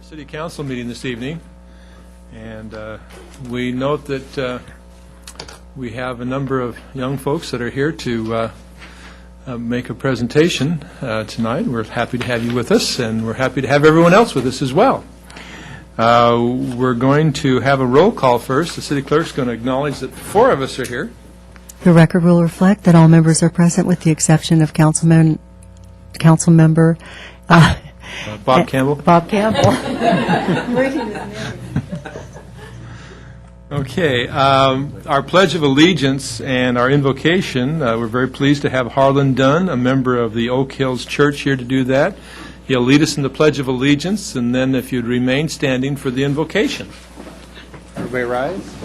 City Council meeting this evening, and we note that we have a number of young folks that are here to make a presentation tonight. We're happy to have you with us, and we're happy to have everyone else with us as well. We're going to have a roll call first. The city clerk's going to acknowledge that 4 of us are here. The record will reflect that all members are present with the exception of council member Bob Campbell. Bob Campbell. Okay, our Pledge of Allegiance and our invocation, we're very pleased to have Harlan Dunn, a member of the Oak Hills Church, here to do that. He'll lead us in the Pledge of Allegiance, and then if you'd remain standing for the invocation. Everybody rise.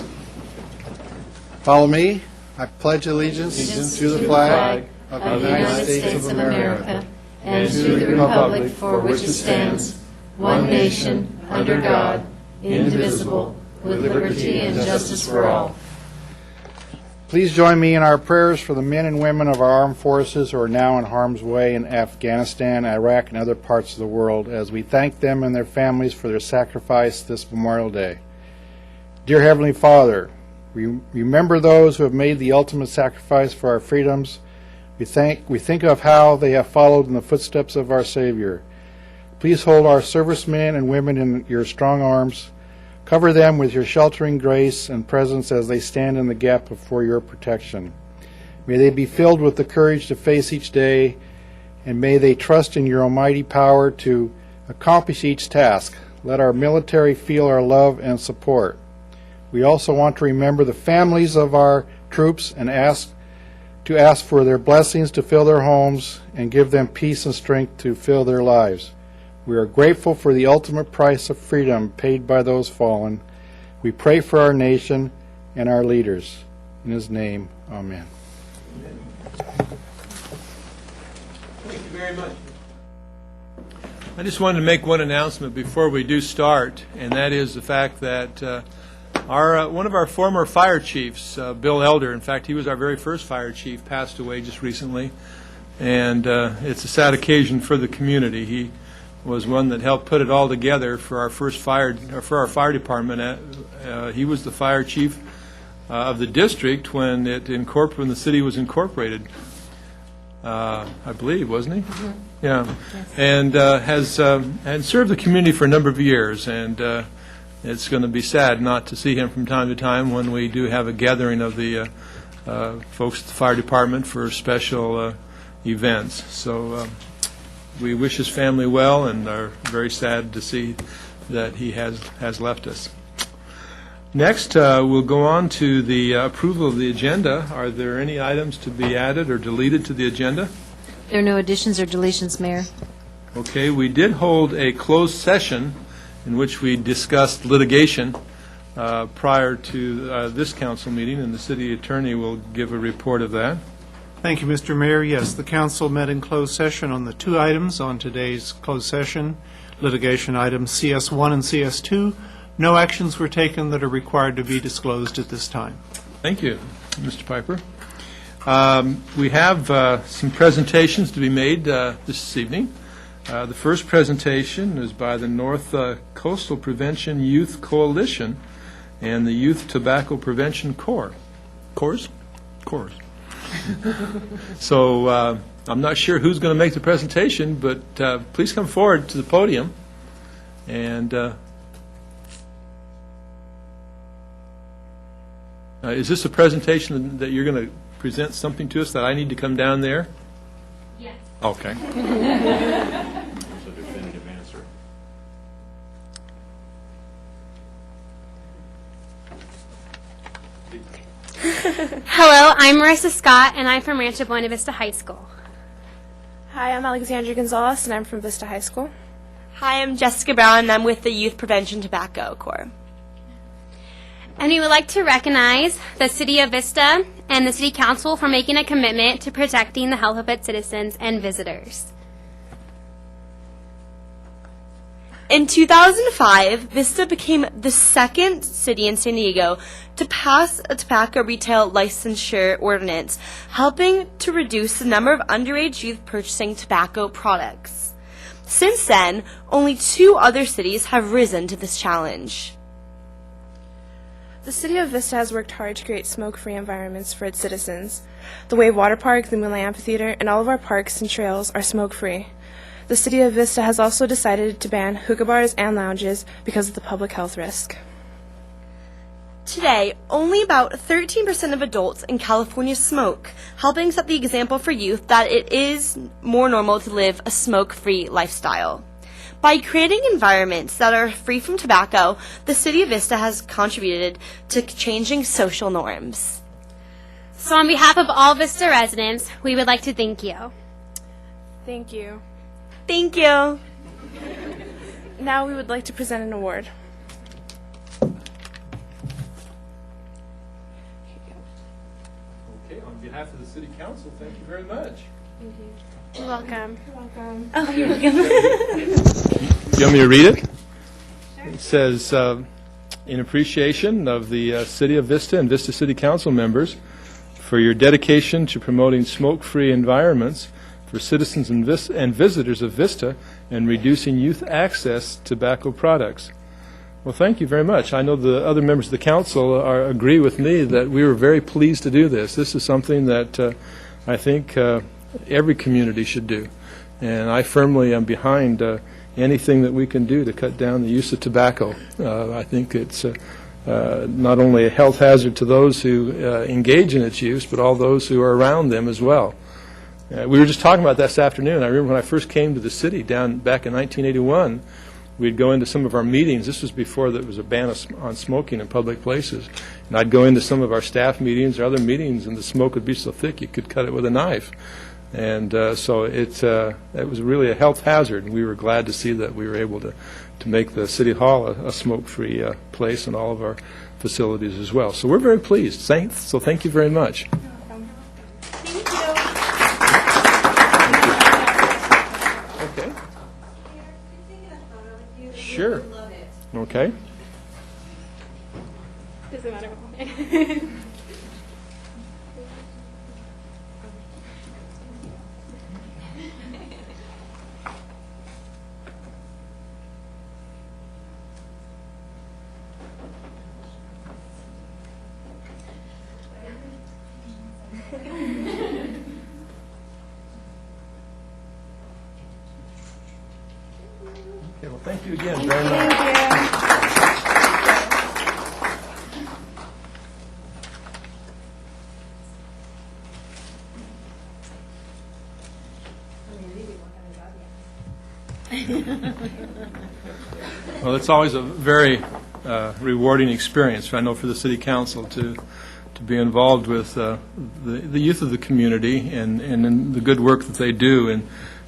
Follow me. I pledge allegiance to the flag of the United States of America and to the republic for which it stands, one nation, under God, indivisible, with liberty and justice for all. Please join me in our prayers for the men and women of our armed forces who are now in harm's way in Afghanistan, Iraq, and other parts of the world as we thank them and their families for their sacrifice this Memorial Day. Dear Heavenly Father, remember those who have made the ultimate sacrifice for our freedoms. We think of how they have followed in the footsteps of our Savior. Please hold our servicemen and women in your strong arms. Cover them with your sheltering grace and presence as they stand in the gap for your protection. May they be filled with the courage to face each day, and may they trust in your almighty power to accomplish each task. Let our military feel our love and support. We also want to remember the families of our troops and ask for their blessings to fill their homes and give them peace and strength to fill their lives. We are grateful for the ultimate price of freedom paid by those fallen. We pray for our nation and our leaders. In His name, amen. Thank you very much. I just wanted to make one announcement before we do start, and that is the fact that one of our former fire chiefs, Bill Elder, in fact, he was our very first fire chief, passed away just recently, and it's a sad occasion for the community. He was one that helped put it all together for our fire department. He was the fire chief of the district when the city was incorporated, I believe, wasn't he? Mm-hmm. Yeah, yes. And had served the community for a number of years, and it's going to be sad not to see him from time to time when we do have a gathering of the folks at the fire department for special events. So we wish his family well and are very sad to see that he has left us. Next, we'll go on to the approval of the agenda. Are there any items to be added or deleted to the agenda? There are no additions or deletions, Mayor. Okay, we did hold a closed session in which we discussed litigation prior to this council meeting, and the city attorney will give a report of that. Thank you, Mr. Mayor. Yes, the council met in closed session on the 2 items on today's closed session, litigation items CS1 and CS2. No actions were taken that are required to be disclosed at this time. Thank you, Mr. Piper. We have some presentations to be made this evening. The first presentation is by the North Coastal Prevention Youth Coalition and the Youth Tobacco Prevention Corps. Corps? So I'm not sure who's going to make the presentation, but please come forward to the podium. And is this a presentation that you're going to present something to us that I need to come down there? Yes. Okay. That's a definitive answer. Hello, I'm Marissa Scott, and I'm from Rancho Buena Vista High School. Hi, I'm Alexandra Gonzalez, and I'm from Vista High School. Hi, I'm Jessica Brown, and I'm with the Youth Prevention Tobacco Corps. And we would like to recognize the City of Vista and the City Council for making a commitment to protecting the health of its citizens and visitors. In 2005, Vista became the second city in San Diego to pass a tobacco retail licensure ordinance, helping to reduce the number of underage youth purchasing tobacco products. Since then, only 2 other cities have risen to this challenge. The City of Vista has worked hard to create smoke-free environments for its citizens. The Wave Water Park, the Moonlight Amphitheater, and all of our parks and trails are smoke-free. The City of Vista has also decided to ban hookah bars and lounges because of the public health risk. Today, only about 13% of adults in California smoke, helping set the example for youth that it is more normal to live a smoke-free lifestyle. By creating environments that are free from tobacco, the City of Vista has contributed to changing social norms. So on behalf of all Vista residents, we would like to thank you. Thank you. Thank you. Now we would like to present an award. Okay, on behalf of the City Council, thank you very much. You're welcome. Oh, you're welcome. You want me to read it? It says, in appreciation of the City of Vista and Vista City Council members for your dedication to promoting smoke-free environments for citizens and visitors of Vista and reducing youth access to tobacco products. Well, thank you very much. I know the other members of the council agree with me that we were very pleased to do this. This is something that I think every community should do. And I firmly am behind anything that we can do to cut down the use of tobacco. I think it's not only a health hazard to those who engage in its use, but all those who are around them as well. We were just talking about that this afternoon. I remember when I first came to the city back in 1981, we'd go into some of our meetings. This was before there was a ban on smoking in public places. And I'd go into some of our staff meetings or other meetings, and the smoke would be so thick you could cut it with a knife. And so it was really a health hazard, and we were glad to see that we were able to make the City Hall a smoke-free place and all of our facilities as well. So we're very pleased. So thank you very much. Okay. Sure. Okay. Doesn't matter. Okay, well, thank you again very much. Well, it's always a very rewarding experience, I know, for the City Council to be involved with the youth of the community and in the good work that they do,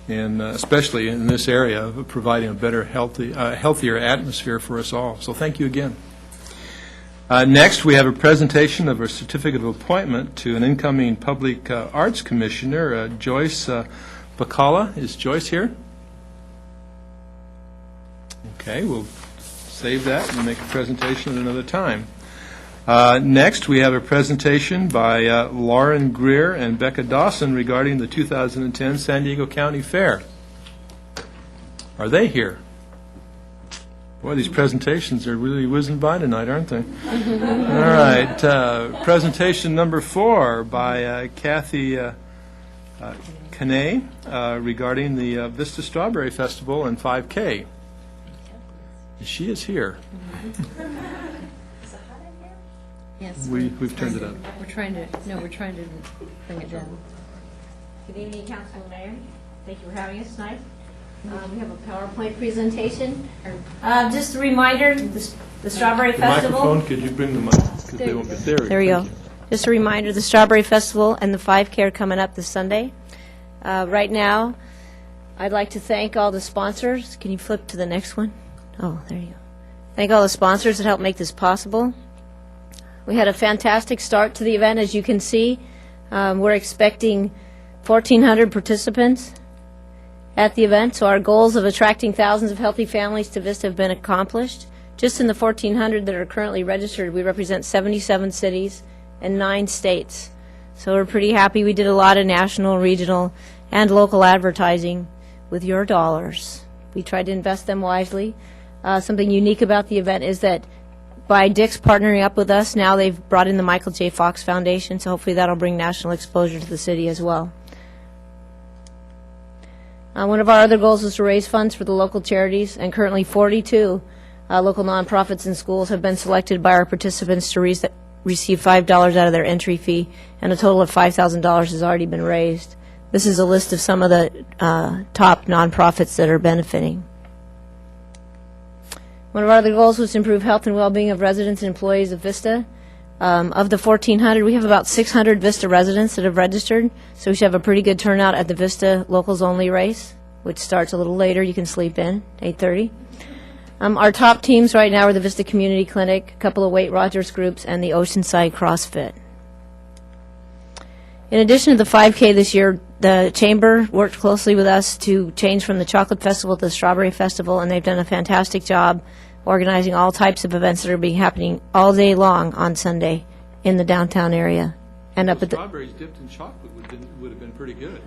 and especially in this area of providing a better, healthier atmosphere for us all. So thank you again. Next, we have a presentation of a certificate of appointment to an incoming Public Arts Commissioner, Joyce Bacala. Is Joyce here? Okay, we'll save that and make a presentation at another time. Next, we have a presentation by Lauren Greer and Becca Dawson regarding the 2010 San Diego County Fair. Are they here? Boy, these presentations are really whizzing by tonight, aren't they? All right, presentation number 4 by Kathy Canay regarding the Vista Strawberry Festival and 5K. She is here. Yes. We've turned it up. We're trying to bring it down. Good evening, Council and Mayor. Thank you for having us tonight. We have a PowerPoint presentation. Just a reminder, the Strawberry The Festival. microphone, could you bring the mic? Because they won't get there. There we go. Just a reminder, the Strawberry Festival and the 5K are coming up this Sunday. Right now, I'd like to thank all the sponsors. Can you flip to the next one? Oh, there you go. Thank all the sponsors that helped make this possible. We had a fantastic start to the event, as you can see. We're expecting 1,400 participants at the event, so our goals of attracting thousands of healthy families to Vista have been accomplished. Just in the 1,400 that are currently registered, we represent 77 cities and 9 states. So we're pretty happy. We did a lot of national, regional, and local advertising with your dollars. We tried to invest them wisely. Something unique about the event is that by Dick's partnering up with us, now they've brought in the Michael J. Fox Foundation, so hopefully that'll bring national exposure to the city as well. One of our other goals is to raise funds for the local charities, and currently 42 local nonprofits and schools have been selected by our participants to receive $5 out of their entry fee, and a total of $5,000 has already been raised. This is a list of some of the top nonprofits that are benefiting. One of our other goals was to improve health and well-being of residents and employees of Vista. Of the 1,400, we have about 600 Vista residents that have registered, so we should have a pretty good turnout at the Vista Locals Only race, which starts a little later. You can sleep in, 8:30. Our top teams right now are the Vista Community Clinic, a couple of Weight Rogers groups, and the Oceanside CrossFit. In addition to the 5K this year, the Chamber worked closely with us to change from the Chocolate Festival to the Strawberry Festival, and they've done a fantastic job organizing all types of events that are being happening all day long on Sunday in the downtown area. And up at the Strawberries dipped in chocolate would have been pretty good.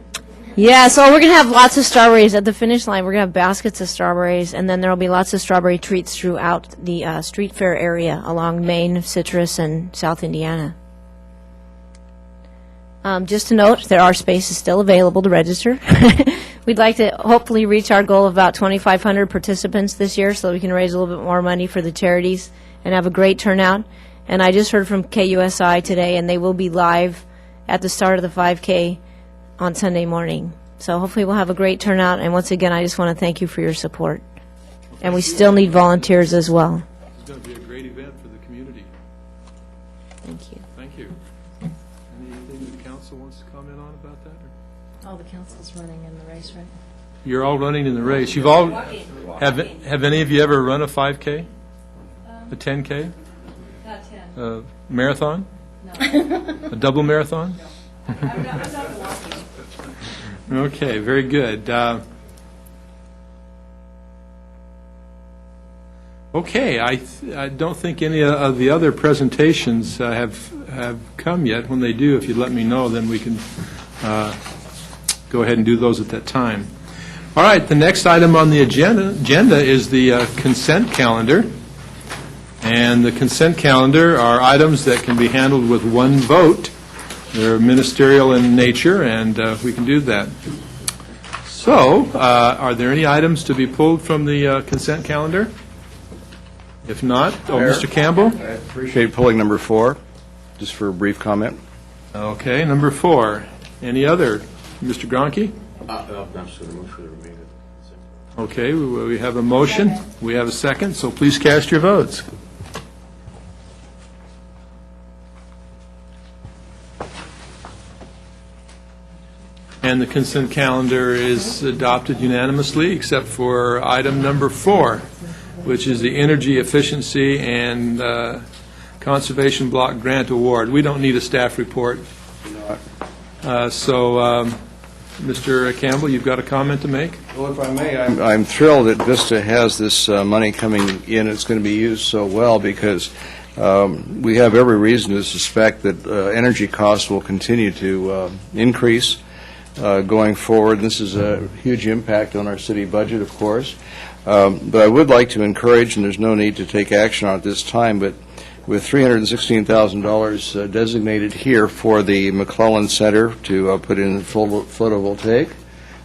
yeah, so we're going to have lots of strawberries at the finish line. We're going to have baskets of strawberries, and then there will be lots of strawberry treats throughout the street fair area along Main, Citrus, and South Indiana. Just to note, there are spaces still available to register. We'd like to hopefully reach our goal of about 2,500 participants this year so we can raise a little bit more money for the charities and have a great turnout. And I just heard from KUSI today, and they will be live at the start of the 5K on Sunday morning. So hopefully we'll have a great turnout, and once again, I just want to thank you for your support. And we still need volunteers as well. It's going to be a great event for the community. Thank you. Thank you. Anything the council wants to comment on about that? All the council's running in the race, right? You're all running in the race. You've all have any of you ever run a 5K, a 10K, Not 10. a marathon, a double marathon? Okay, very good. Okay, I don't think any of the other presentations have come yet. When they do, if you'd let me know, then we can go ahead and do those at that time. All right, the next item on the agenda is the consent calendar. And the consent calendar are items that can be handled with one vote. They're ministerial in nature, and we can do that. So, are there any items to be pulled from the consent calendar? If not, Mr. Campbell? I appreciate pulling number 4, just for a brief comment. Okay, number 4. Any other? Mr. Gronke? I'm just going to move for the remainder. Okay, we have a motion. We have a second, so please cast your votes. And the consent calendar is adopted unanimously, except for item number 4, which is the Energy Efficiency and Conservation Block Grant Award. We don't need a staff report. Mr. Campbell, you've got a comment to make? Well, if I may, I'm thrilled that Vista has this money coming in. It's going to be used so well because we have every reason to suspect that energy costs will continue to increase going forward. This is a huge impact on our city budget, of course. But I would like to encourage, and there's no need to take action on it this time, but with $316,000 designated here for the McClellan Center to put in photovoltaic,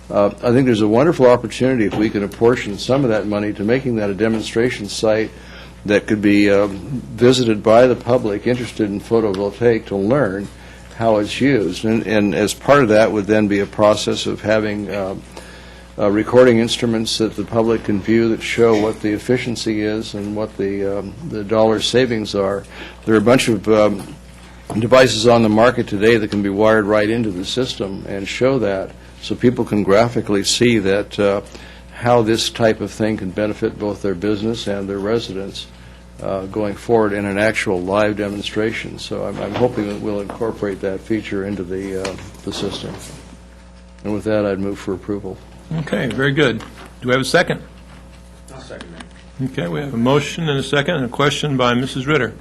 I think there's a wonderful opportunity if we can apportion some of that money to making that a demonstration site that could be visited by the public interested in photovoltaic to learn how it's used. And as part of that would then be a process of having recording instruments that the public can view that show what the efficiency is and what the dollar savings are. There are a bunch of devices on the market today that can be wired right into the system and show that, so people can graphically see that how this type of thing can benefit both their business and their residents going forward in an actual live demonstration. So I'm hoping that we'll incorporate that feature into the system. And with that, I'd move for approval. Okay, very good. Do we have a second? I'll second that. Okay, we have a motion and a second, and a question by Mrs. Ritter.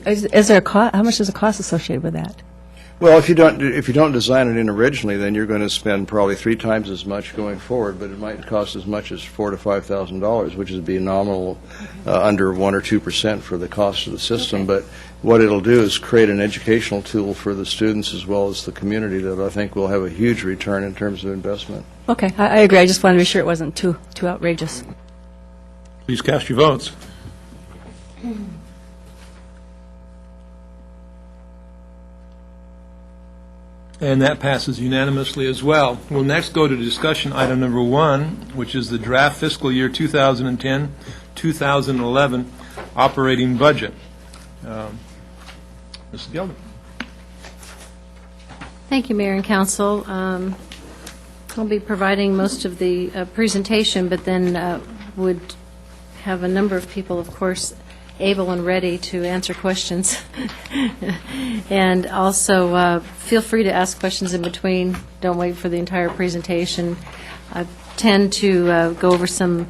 Is there a cost? How much is the cost associated with that? Well, if you don't design it in originally, then you're going to spend probably 3 times as much going forward, but it might cost as much as $4,000 to $5,000, which would be nominal, under 1 or 2% for the cost of the system. But what it'll do is create an educational tool for the students as well as the community that I think will have a huge return in terms of investment. Okay, I agree. I just wanted to be sure it wasn't too outrageous. Please cast your votes. And that passes unanimously as well. We'll next go to discussion item number 1, which is the draft fiscal year 2010-2011 operating budget. Mrs. Gelder. Thank you, Mayor and Council. I'll be providing most of the presentation, but then would have a number of people, of course, able and ready to answer questions. And also, feel free to ask questions in between. Don't wait for the entire presentation. I tend to go over some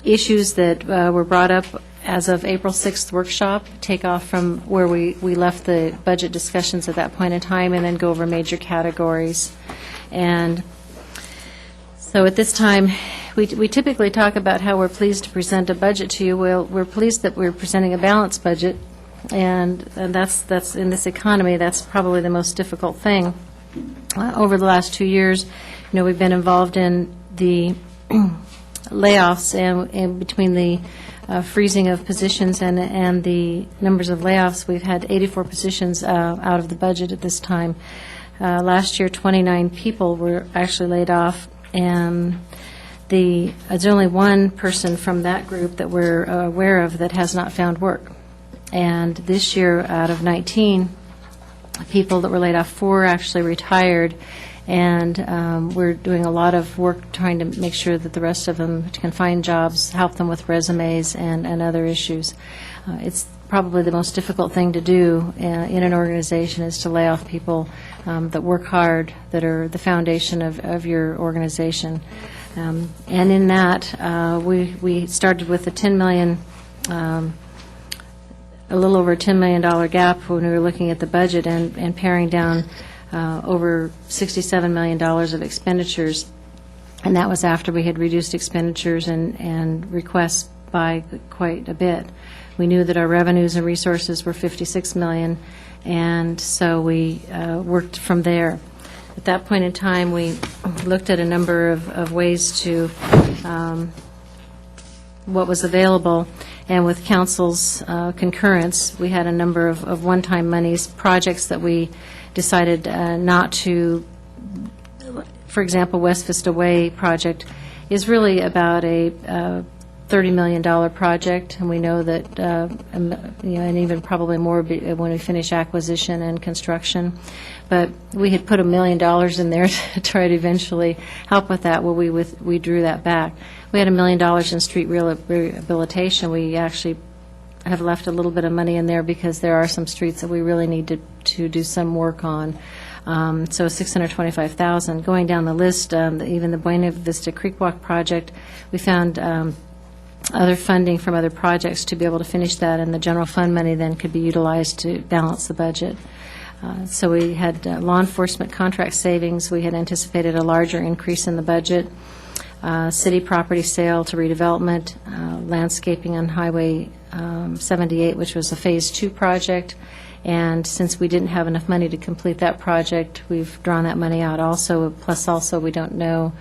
issues that were brought up as of April 6th workshop, take off from where we left the budget discussions at that point in time, and then go over major categories. And so at this time, we typically talk about how we're pleased to present a budget to you. Well, we're pleased that we're presenting a balanced budget, and that's in this economy, that's probably the most difficult thing. Over the last 2 years, we've been involved in the layoffs, and between the freezing of positions and the numbers of layoffs, we've had 84 positions out of the budget at this time. Last year, 29 people were actually laid off, and there's only one person from that group that we're aware of that has not found work. And this year, out of 19 people that were laid off, 4 actually retired, and we're doing a lot of work trying to make sure that the rest of them can find jobs, help them with resumes and other issues. It's probably the most difficult thing to do in an organization, is to lay off people that work hard, that are the foundation of your organization. And in that, we started with a a little over $10 million gap when we were looking at the budget and paring down over $67 million of expenditures. And that was after we had reduced expenditures and requests by quite a bit. We knew that our revenues and resources were $56 million, and so we worked from there. At that point in time, we looked at a number of ways to what was available, and with council's concurrence, we had a number of one-time monies, projects that we decided not to. For example, West Vista Way project is really about a $30 million project, and we know that, and even probably more when we finish acquisition and construction. But we had put $1 million in there to try to eventually help with that. Well, we drew that back. We had $1 million in street rehabilitation. We actually have left a little bit of money in there because there are some streets that we really need to do some work on. So $625,000. Going down the list, even the Buena Vista Creek Walk project, we found other funding from other projects to be able to finish that, and the general fund money then could be utilized to balance the budget. So we had law enforcement contract savings. We had anticipated a larger increase in the budget. City property sale to redevelopment, landscaping on Highway 78, which was a Phase 2 project. And since we didn't have enough money to complete that project, we've drawn that money out also. Plus also, we don't know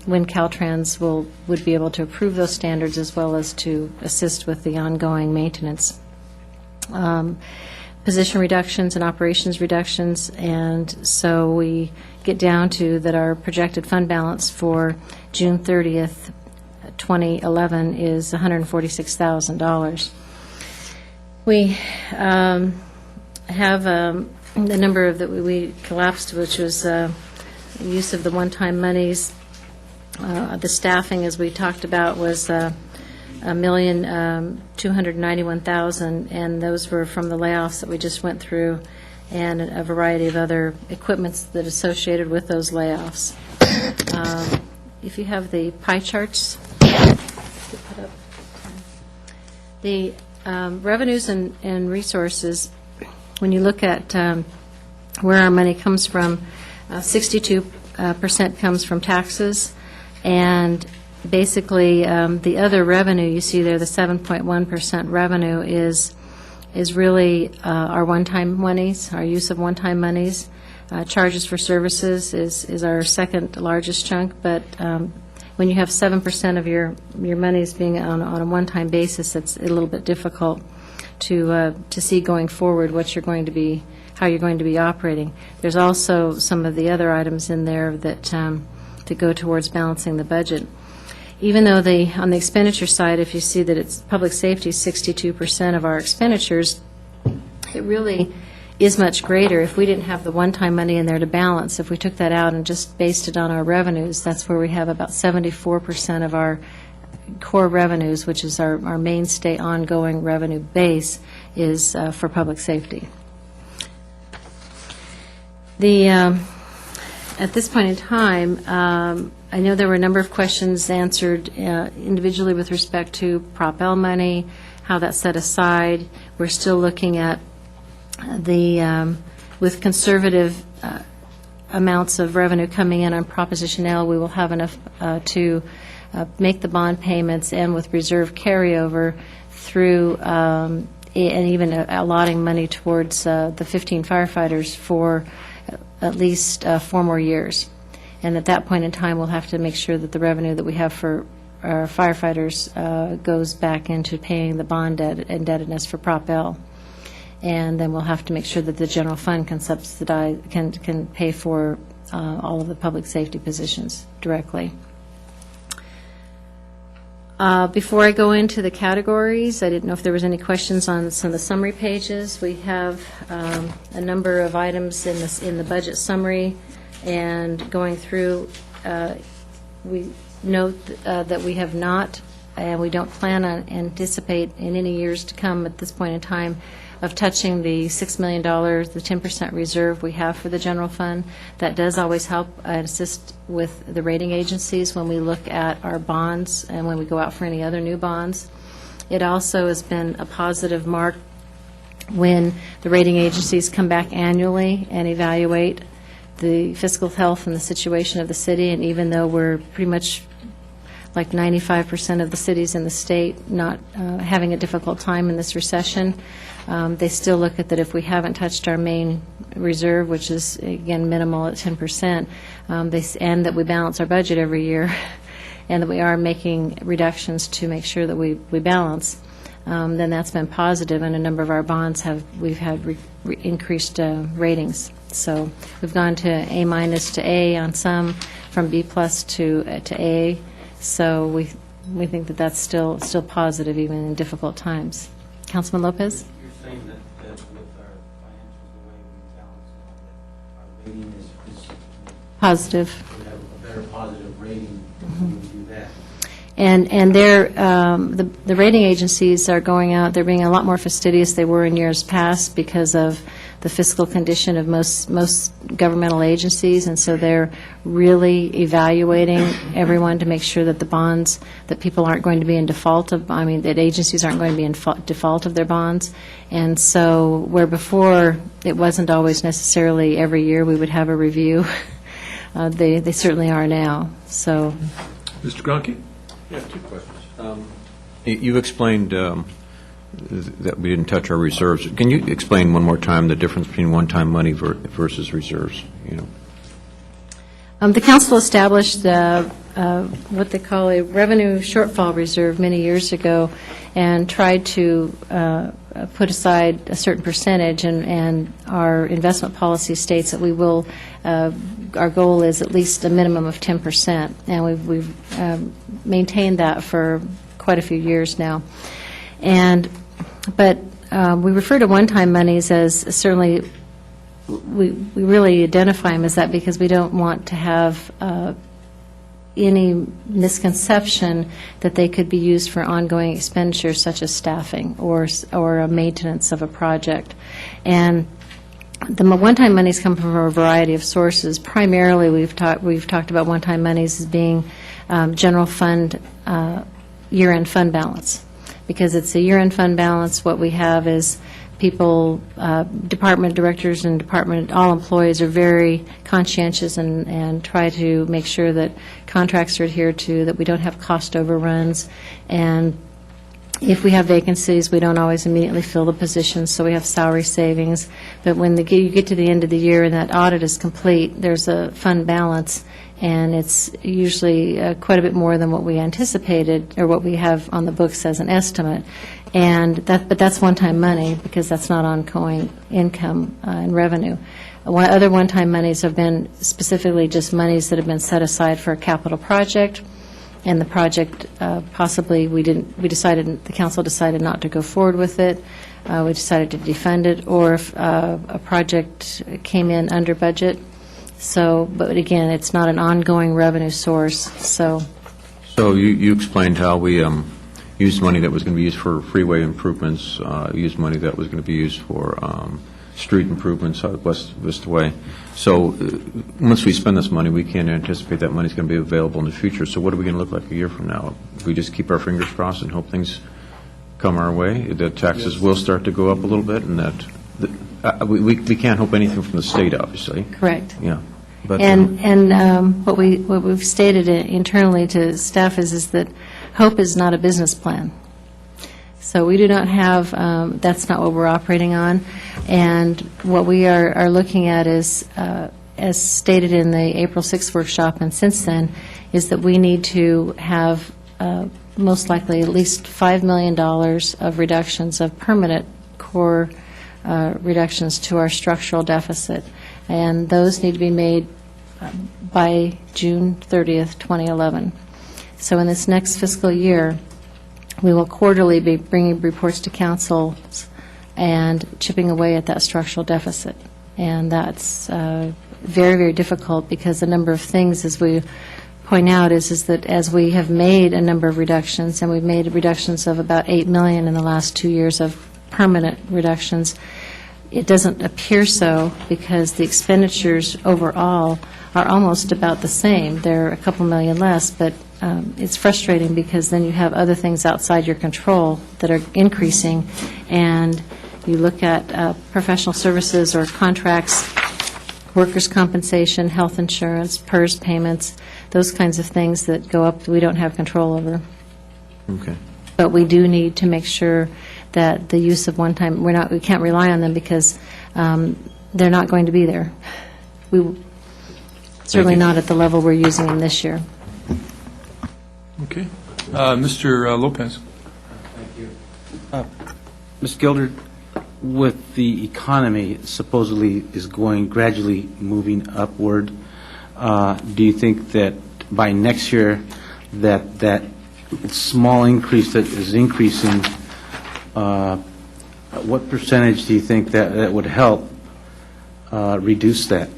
when Caltrans would be able to approve those standards, as well as to assist with the ongoing maintenance. Position reductions and operations reductions, and so we get down to that our projected fund balance for June 30th, 2011 is $146,000. We have the number that we collapsed, which was use of the one-time monies. The staffing, as we talked about, was $1,291,000, and those were from the layoffs that we just went through, and a variety of other equipments that associated with those layoffs. If you have the pie charts, the revenues and resources, when you look at where our money comes from, 62% comes from taxes, and basically, the other revenue, you see there, the 7.1% revenue is really our one-time monies, our use of one-time monies. Charges for services is our second largest chunk, but when you have 7% of your monies being on a one-time basis, it's a little bit difficult to see going forward what you're going to be, how you're going to be operating. There's also some of the other items in there that to go towards balancing the budget. Even though on the expenditure side, if you see that it's public safety, 62% of our expenditures, it really is much greater if we didn't have the one-time money in there to balance. If we took that out and just based it on our revenues, that's where we have about 74% of our core revenues, which is our mainstay ongoing revenue base, is for public safety. At this point in time, I know there were a number of questions answered individually with respect to Prop L money, how that's set aside. We're still looking at with conservative amounts of revenue coming in on Proposition L, we will have enough to make the bond payments, and with reserve carryover through, and even allotting money towards the 15 firefighters for at least 4 more years. And at that point in time, we'll have to make sure that the revenue that we have for our firefighters goes back into paying the bond debt indebtedness for Prop L. And then we'll have to make sure that the general fund can subsidize, can pay for all of the public safety positions directly. Before I go into the categories, I didn't know if there was any questions on some of the summary pages. We have a number of items in the budget summary, and going through, we note that we have not, and we don't plan on, anticipate in any years to come at this point in time, of touching the $6 million, the 10% reserve we have for the general fund. That does always help and assist with the rating agencies when we look at our bonds and when we go out for any other new bonds. It also has been a positive mark when the rating agencies come back annually and evaluate the fiscal health and the situation of the city, and even though we're pretty much like 95% of the cities in the state not having a difficult time in this recession, they still look at that if we haven't touched our main reserve, which is, again, minimal at 10%, and that we balance our budget every year, and that we are making reductions to make sure that we balance, then that's been positive, and a number of our bonds we've had increased ratings. So we've gone to A- to A on some, from B+ to A. So we think that that's still positive even in difficult times. Councilman Lopez? You're saying that with our financials, the way we balance, that our rating is Positive. we have a better positive rating when we do that. And they're, the rating agencies are going out, they're being a lot more fastidious they were in years past because of the fiscal condition of most governmental agencies, and so they're really evaluating everyone to make sure that the bonds, that people aren't going to be in default of, that agencies aren't going to be in default of their bonds. And so where before it wasn't always necessarily every year we would have a review, they certainly are now. So, Mr. Gronke? Yeah, 2 questions. You explained that we didn't touch our reserves. Can you explain one more time the difference between one-time money versus reserves? the council established what they call a revenue shortfall reserve many years ago, and tried to put aside a certain percentage, and our investment policy states that we will, our goal is at least a minimum of 10%, and we've maintained that for quite a few years now. But we refer to one-time monies as certainly, we really identify them as that because we don't want to have any misconception that they could be used for ongoing expenditures such as staffing or maintenance of a project. And the one-time monies come from a variety of sources. Primarily, we've talked about one-time monies as being general fund, year-end fund balance. Because it's a year-end fund balance, what we have is people, department directors and all employees are very conscientious and try to make sure that contracts are adhered to, that we don't have cost overruns, and if we have vacancies, we don't always immediately fill the positions, so we have salary savings. But when you get to the end of the year and that audit is complete, there's a fund balance, and it's usually quite a bit more than what we anticipated or what we have on the books as an estimate. But that's one-time money because that's not ongoing income and revenue. Other one-time monies have been specifically just monies that have been set aside for a capital project. And the project, possibly, the council decided not to go forward with it. We decided to defund it, or if a project came in under budget. But again, it's not an ongoing revenue source, so. So you explained how we used money that was going to be used for freeway improvements, used money that was going to be used for street improvements out West Vista Way. So once we spend this money, we can't anticipate that money's going to be available in the future. So what are we going to look like a year from now? If we just keep our fingers crossed and hope things come our way, the taxes will start to go up a little bit, and that we can't hope anything from the state, obviously. Correct. Yeah. But, What we've stated internally to staff is that hope is not a business plan. So we do not have, that's not what we're operating on. And what we are looking at is, as stated in the April 6th workshop and since then, is that we need to have most likely at least $5 million of reductions of permanent core reductions to our structural deficit. And those need to be made by June 30th, 2011. So in this next fiscal year, we will quarterly be bringing reports to council and chipping away at that structural deficit. And that's very, very difficult because the number of things, as we point out, is that as we have made a number of reductions, and we've made reductions of about $8 million in the last 2 years of permanent reductions, it doesn't appear so because the expenditures overall are almost about the same. They're a couple million less, but it's frustrating because then you have other things outside your control that are increasing, and you look at professional services or contracts, workers' compensation, health insurance, PERS payments, those kinds of things that go up that we don't have control over. okay. But we do need to make sure that the use of one-time, we can't rely on them because they're not going to be there. Certainly not at the level we're using them this year. Okay. Mr. Lopez. Ms. Gilder, with the economy supposedly is going gradually moving upward, do you think that by next year that small increase that is increasing, what percentage do you think that would help reduce that?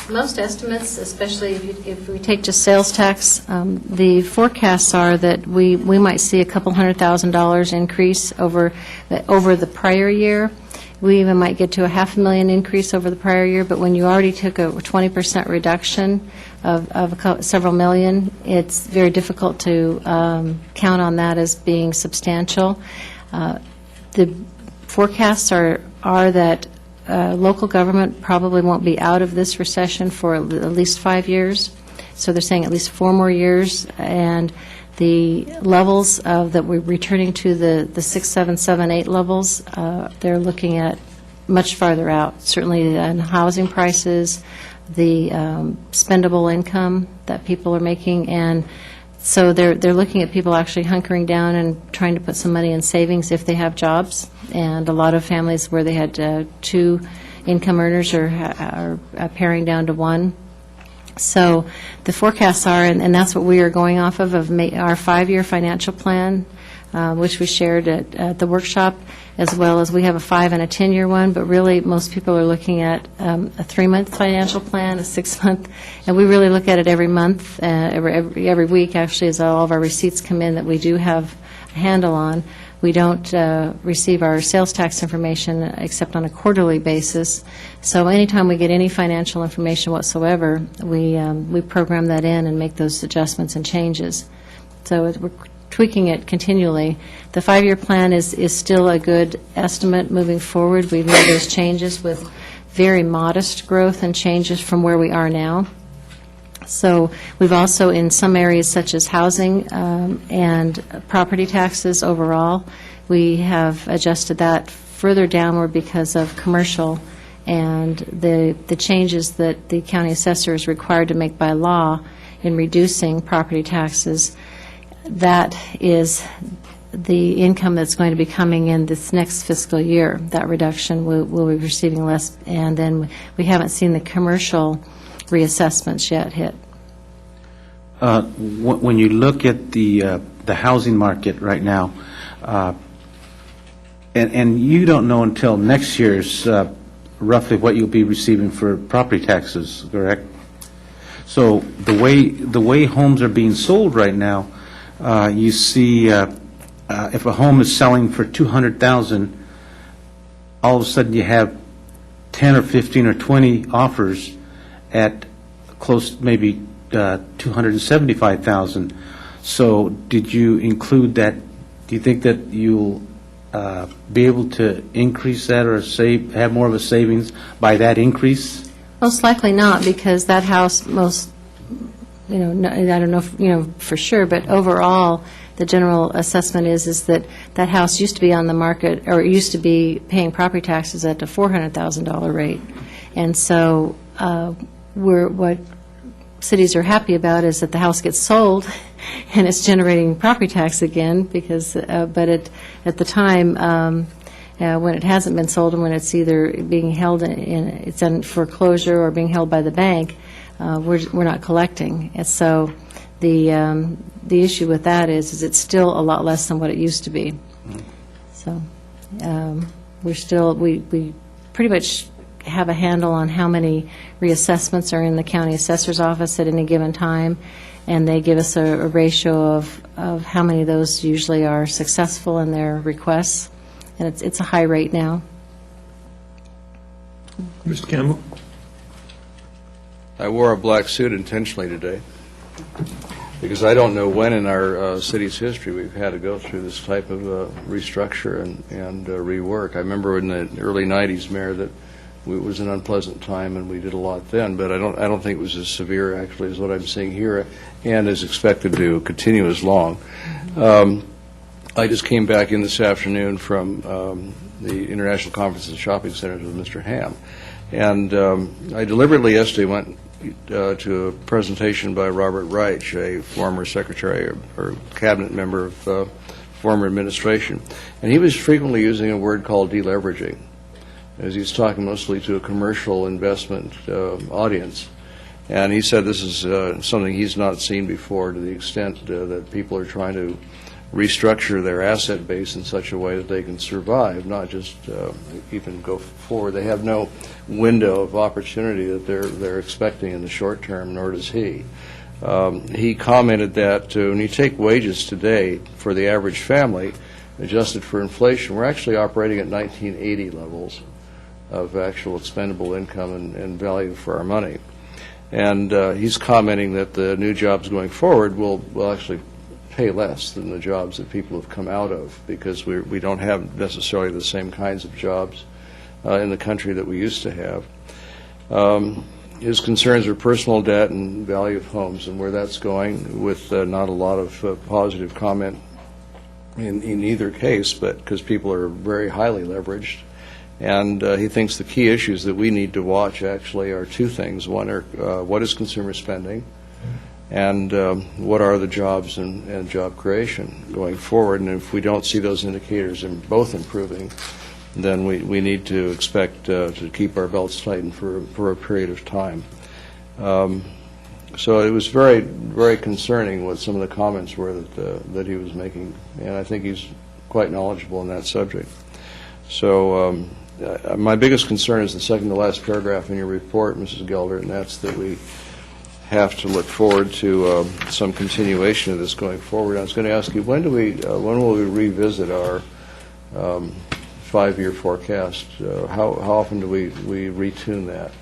Most estimates, especially if we take just sales tax, the forecasts are that we might see a couple $100,000 increase over the prior year. We even might get to a $500,000 increase over the prior year, but when you already took a 20% reduction of several million, it's very difficult to count on that as being substantial. The forecasts are that local government probably won't be out of this recession for at least 5 years. So they're saying at least 4 more years. And the levels that we're returning to the 6, 7, 7, 8 levels, they're looking at much farther out. Certainly in housing prices, the spendable income that people are making, and so they're looking at people actually hunkering down and trying to put some money in savings if they have jobs. And a lot of families where they had 2 income earners are paring down to 1. So the forecasts are, and that's what we are going off of our 5-year financial plan, which we shared at the workshop, as well as we have a 5- and a 10-year one, but really most people are looking at a 3-month financial plan, a 6-month, and we really look at it every month, every week, actually, as all of our receipts come in that we do have a handle on. We don't receive our sales tax information except on a quarterly basis. So anytime we get any financial information whatsoever, we program that in and make those adjustments and changes. So we're tweaking it continually. The 5-year plan is still a good estimate moving forward. We've made those changes with very modest growth and changes from where we are now. So we've also, in some areas such as housing and property taxes overall, we have adjusted that further downward because of commercial and the changes that the county assessor is required to make by law in reducing property taxes. That is the income that's going to be coming in this next fiscal year. That reduction, we'll be receiving less, and then we haven't seen the commercial reassessments yet hit. When you look at the housing market right now, and you don't know until next year's roughly what you'll be receiving for property taxes, correct? So the way homes are being sold right now, you see if a home is selling for $200,000, all of a sudden you have 10 or 15 or 20 offers at close maybe $275,000. So did you include that? Do you think that you'll be able to increase that or have more of a savings by that increase? Most likely not, because that house I don't know, for sure, but overall, the general assessment is that that house used to be on the market, or used to be paying property taxes at a $400,000 rate. And so what cities are happy about is that the house gets sold and it's generating property tax again, because, but at the time, when it hasn't been sold and when it's either being held it's in foreclosure or being held by the bank, we're not collecting. And so the issue with that is it's still a lot less than what it used to be. So we pretty much have a handle on how many reassessments are in the county assessor's office at any given time, and they give us a ratio of how many of those usually are successful in their requests, and it's a high rate now. Mr. Campbell? I wore a black suit intentionally today because I don't know when in our city's history we've had to go through this type of restructure and rework. I remember in the early 90s, Mayor, that it was an unpleasant time and we did a lot then, but I don't think it was as severe actually as what I'm seeing here and is expected to continue as long. I just came back in this afternoon from the International Conference and Shopping Centers with Mr. Ham, and I deliberately yesterday went to a presentation by Robert Reich, a former secretary or cabinet member of former administration, and he was frequently using a word called deleveraging, as he's talking mostly to a commercial investment audience. And he said this is something he's not seen before, to the extent that people are trying to restructure their asset base in such a way that they can survive, not just even go forward. They have no window of opportunity that they're expecting in the short term, nor does he. He commented that when you take wages today for the average family, adjusted for inflation, we're actually operating at 1980 levels of actual expendable income and value for our money. And he's commenting that the new jobs going forward will actually pay less than the jobs that people have come out of, because we don't have necessarily the same kinds of jobs in the country that we used to have. His concerns are personal debt and value of homes and where that's going, with not a lot of positive comment in either case, but because people are very highly leveraged. And he thinks the key issues that we need to watch actually are two things. One are what is consumer spending, and what are the jobs and job creation going forward. And if we don't see those indicators both improving, then we need to expect to keep our belts tightened for a period of time. So it was very, very concerning what some of the comments were that he was making, and I think he's quite knowledgeable in that subject. So my biggest concern is the second to last paragraph in your report, Mrs. Gelder, and that's that we have to look forward to some continuation of this going forward. I was going to ask you, when will we revisit our 5-year forecast? How often do we retune that?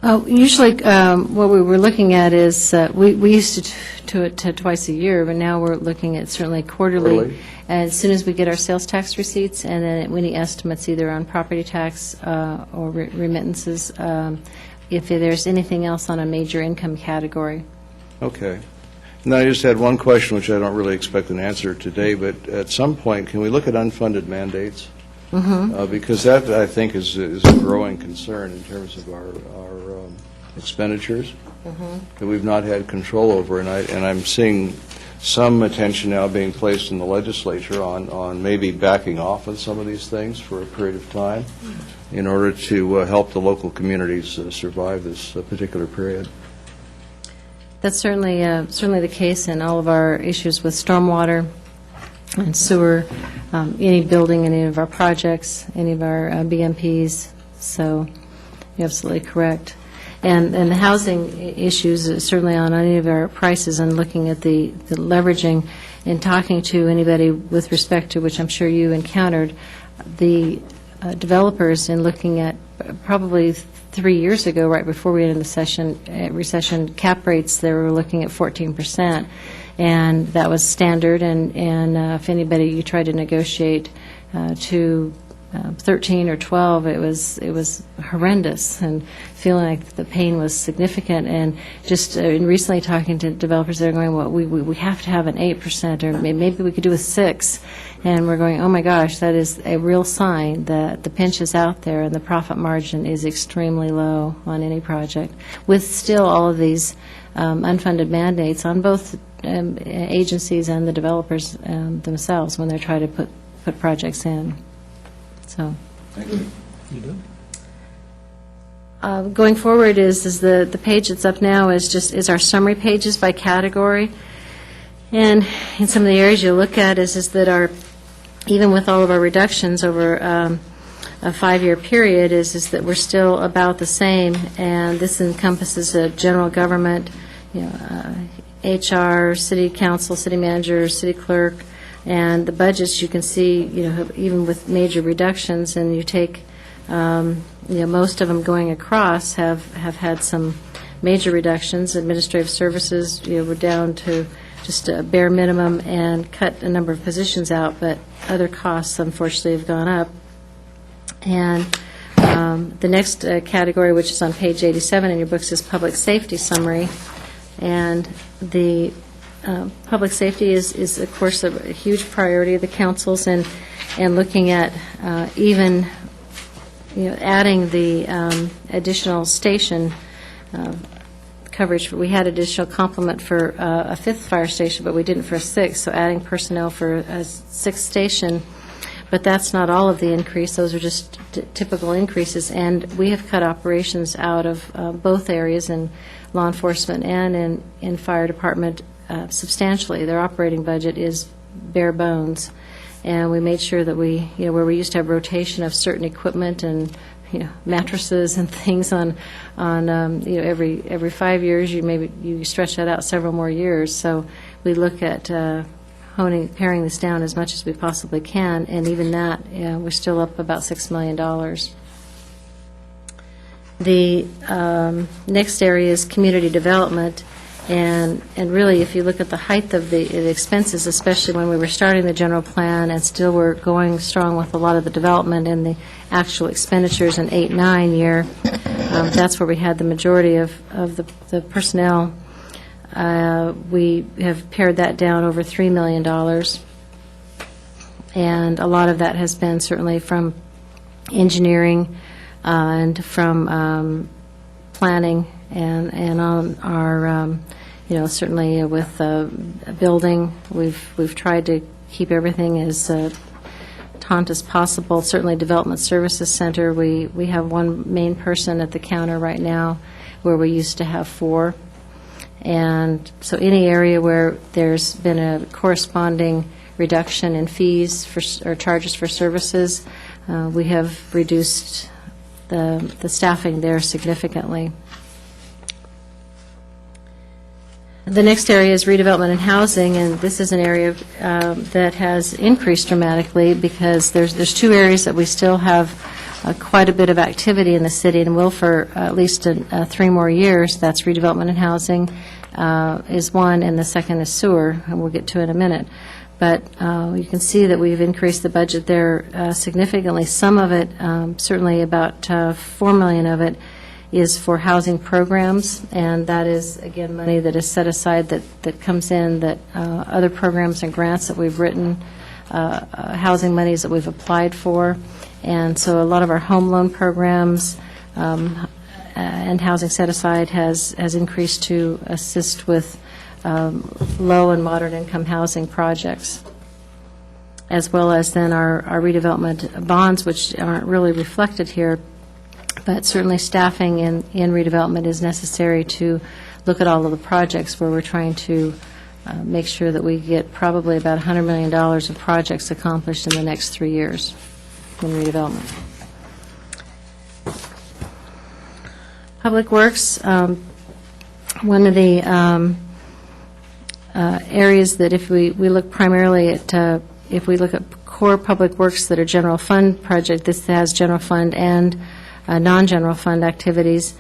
Usually, what we were looking at is, we used to do it twice a year, but now we're looking at certainly quarterly. Quarterly. As soon as we get our sales tax receipts, and then any estimates either on property tax or remittances, if there's anything else on a major income category. Okay. And I just had one question, which I don't really expect an answer today, but at some point, can we look at unfunded mandates? Because that, I think, is a growing concern in terms of our expenditures that we've not had control over. And I'm seeing some attention now being placed in the legislature on maybe backing off on some of these things for a period of time in order to help the local communities survive this particular period. That's certainly the case in all of our issues with stormwater and sewer, any building, any of our projects, any of our BMPs. So you're absolutely correct. And the housing issues is certainly on any of our prices, and looking at the leveraging and talking to anybody with respect to, which I'm sure you encountered, the developers, in looking at probably 3 years ago, right before we entered the recession, cap rates, they were looking at 14%, and that was standard, and if anybody, you tried to negotiate to 13 or 12, it was horrendous, and feeling like the pain was significant. And just in recently talking to developers, they're going, well, we have to have an 8%, or maybe we could do a 6%. And we're going, oh my gosh, that is a real sign that the pinch is out there and the profit margin is extremely low on any project, with still all of these unfunded mandates on both agencies and the developers themselves when they're trying to put projects in. So, going forward is the page that's up now is our summary pages by category, and in some of the areas you look at is that even with all of our reductions over a 5-year period is that we're still about the same, and this encompasses general government, HR, city council, city manager, city clerk. And the budgets, you can see, even with major reductions, and you take, most of them going across have had some major reductions. Administrative services, we're down to just a bare minimum and cut a number of positions out, but other costs, unfortunately, have gone up. And the next category, which is on page 87 in your books, is public safety summary. And the public safety is, of course, a huge priority of the councils, and looking at even, adding the additional station coverage. We had additional complement for a 5th fire station, but we didn't for a 6th, so adding personnel for a 6th station. But that's not all of the increase. Those are just typical increases, and we have cut operations out of both areas, in law enforcement and in fire department, substantially. Their operating budget is bare bones, and we made sure that we, where we used to have rotation of certain equipment and mattresses and things on every 5 years, you stretch that out several more years. So we look at paring this down as much as we possibly can, and even that, we're still up about $6 million. The next area is community development. And really, if you look at the height of the expenses, especially when we were starting the general plan and still were going strong with a lot of the development and the actual expenditures in 8-9 year, that's where we had the majority of the personnel. We have pared that down over $3 million. And a lot of that has been certainly from engineering and from planning and on our certainly with building, we've tried to keep everything as taut as possible. Certainly Development Services Center, we have one main person at the counter right now where we used to have 4. And so any area where there's been a corresponding reduction in fees or charges for services, we have reduced the staffing there significantly. The next area is redevelopment and housing, and this is an area that has increased dramatically because there's 2 areas that we still have quite a bit of activity in the city and will for at least 3 more years. That's redevelopment and housing is one, and the second is sewer, and we'll get to it in a minute. But you can see that we've increased the budget there significantly. Some of it, certainly about $4 million of it, is for housing programs, and that is, again, money that is set aside that comes in, that other programs and grants that we've written, housing monies that we've applied for. And so a lot of our home loan programs and housing set aside has increased to assist with low and moderate income housing projects, as well as then our redevelopment bonds, which aren't really reflected here, but certainly staffing in redevelopment is necessary to look at all of the projects where we're trying to make sure that we get probably about $100 million of projects accomplished in the next 3 years in redevelopment. Public Works, one of the areas that if we look primarily at, if we look at core public works that are general fund project, this has general fund and non-general fund activities.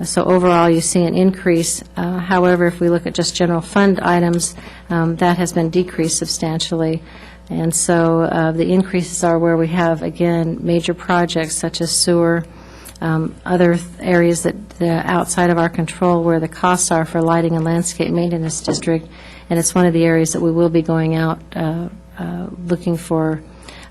So overall, you see an increase. However, if we look at just general fund items, that has been decreased substantially. And so the increases are where we have, again, major projects such as sewer, other areas that outside of our control where the costs are for lighting and landscape maintenance district, and it's one of the areas that we will be going out looking for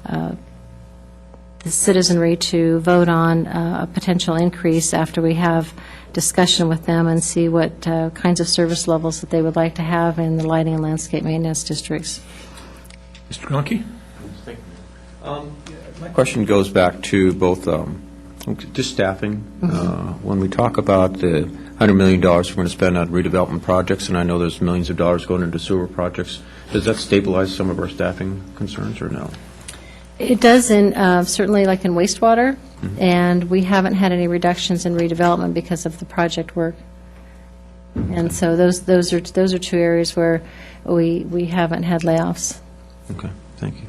the citizenry to vote on a potential increase after we have discussion with them and see what kinds of service levels that they would like to have in the lighting and landscape maintenance districts. Mr. Gronke? My question goes back to both just staffing. When we talk about the $100 million we're going to spend on redevelopment projects, and I know there's millions of dollars going into sewer projects, does that stabilize some of our staffing concerns or no? It does, certainly like in wastewater, and we haven't had any reductions in redevelopment because of the project work. And so those are 2 areas where we haven't had layoffs. Okay, thank you.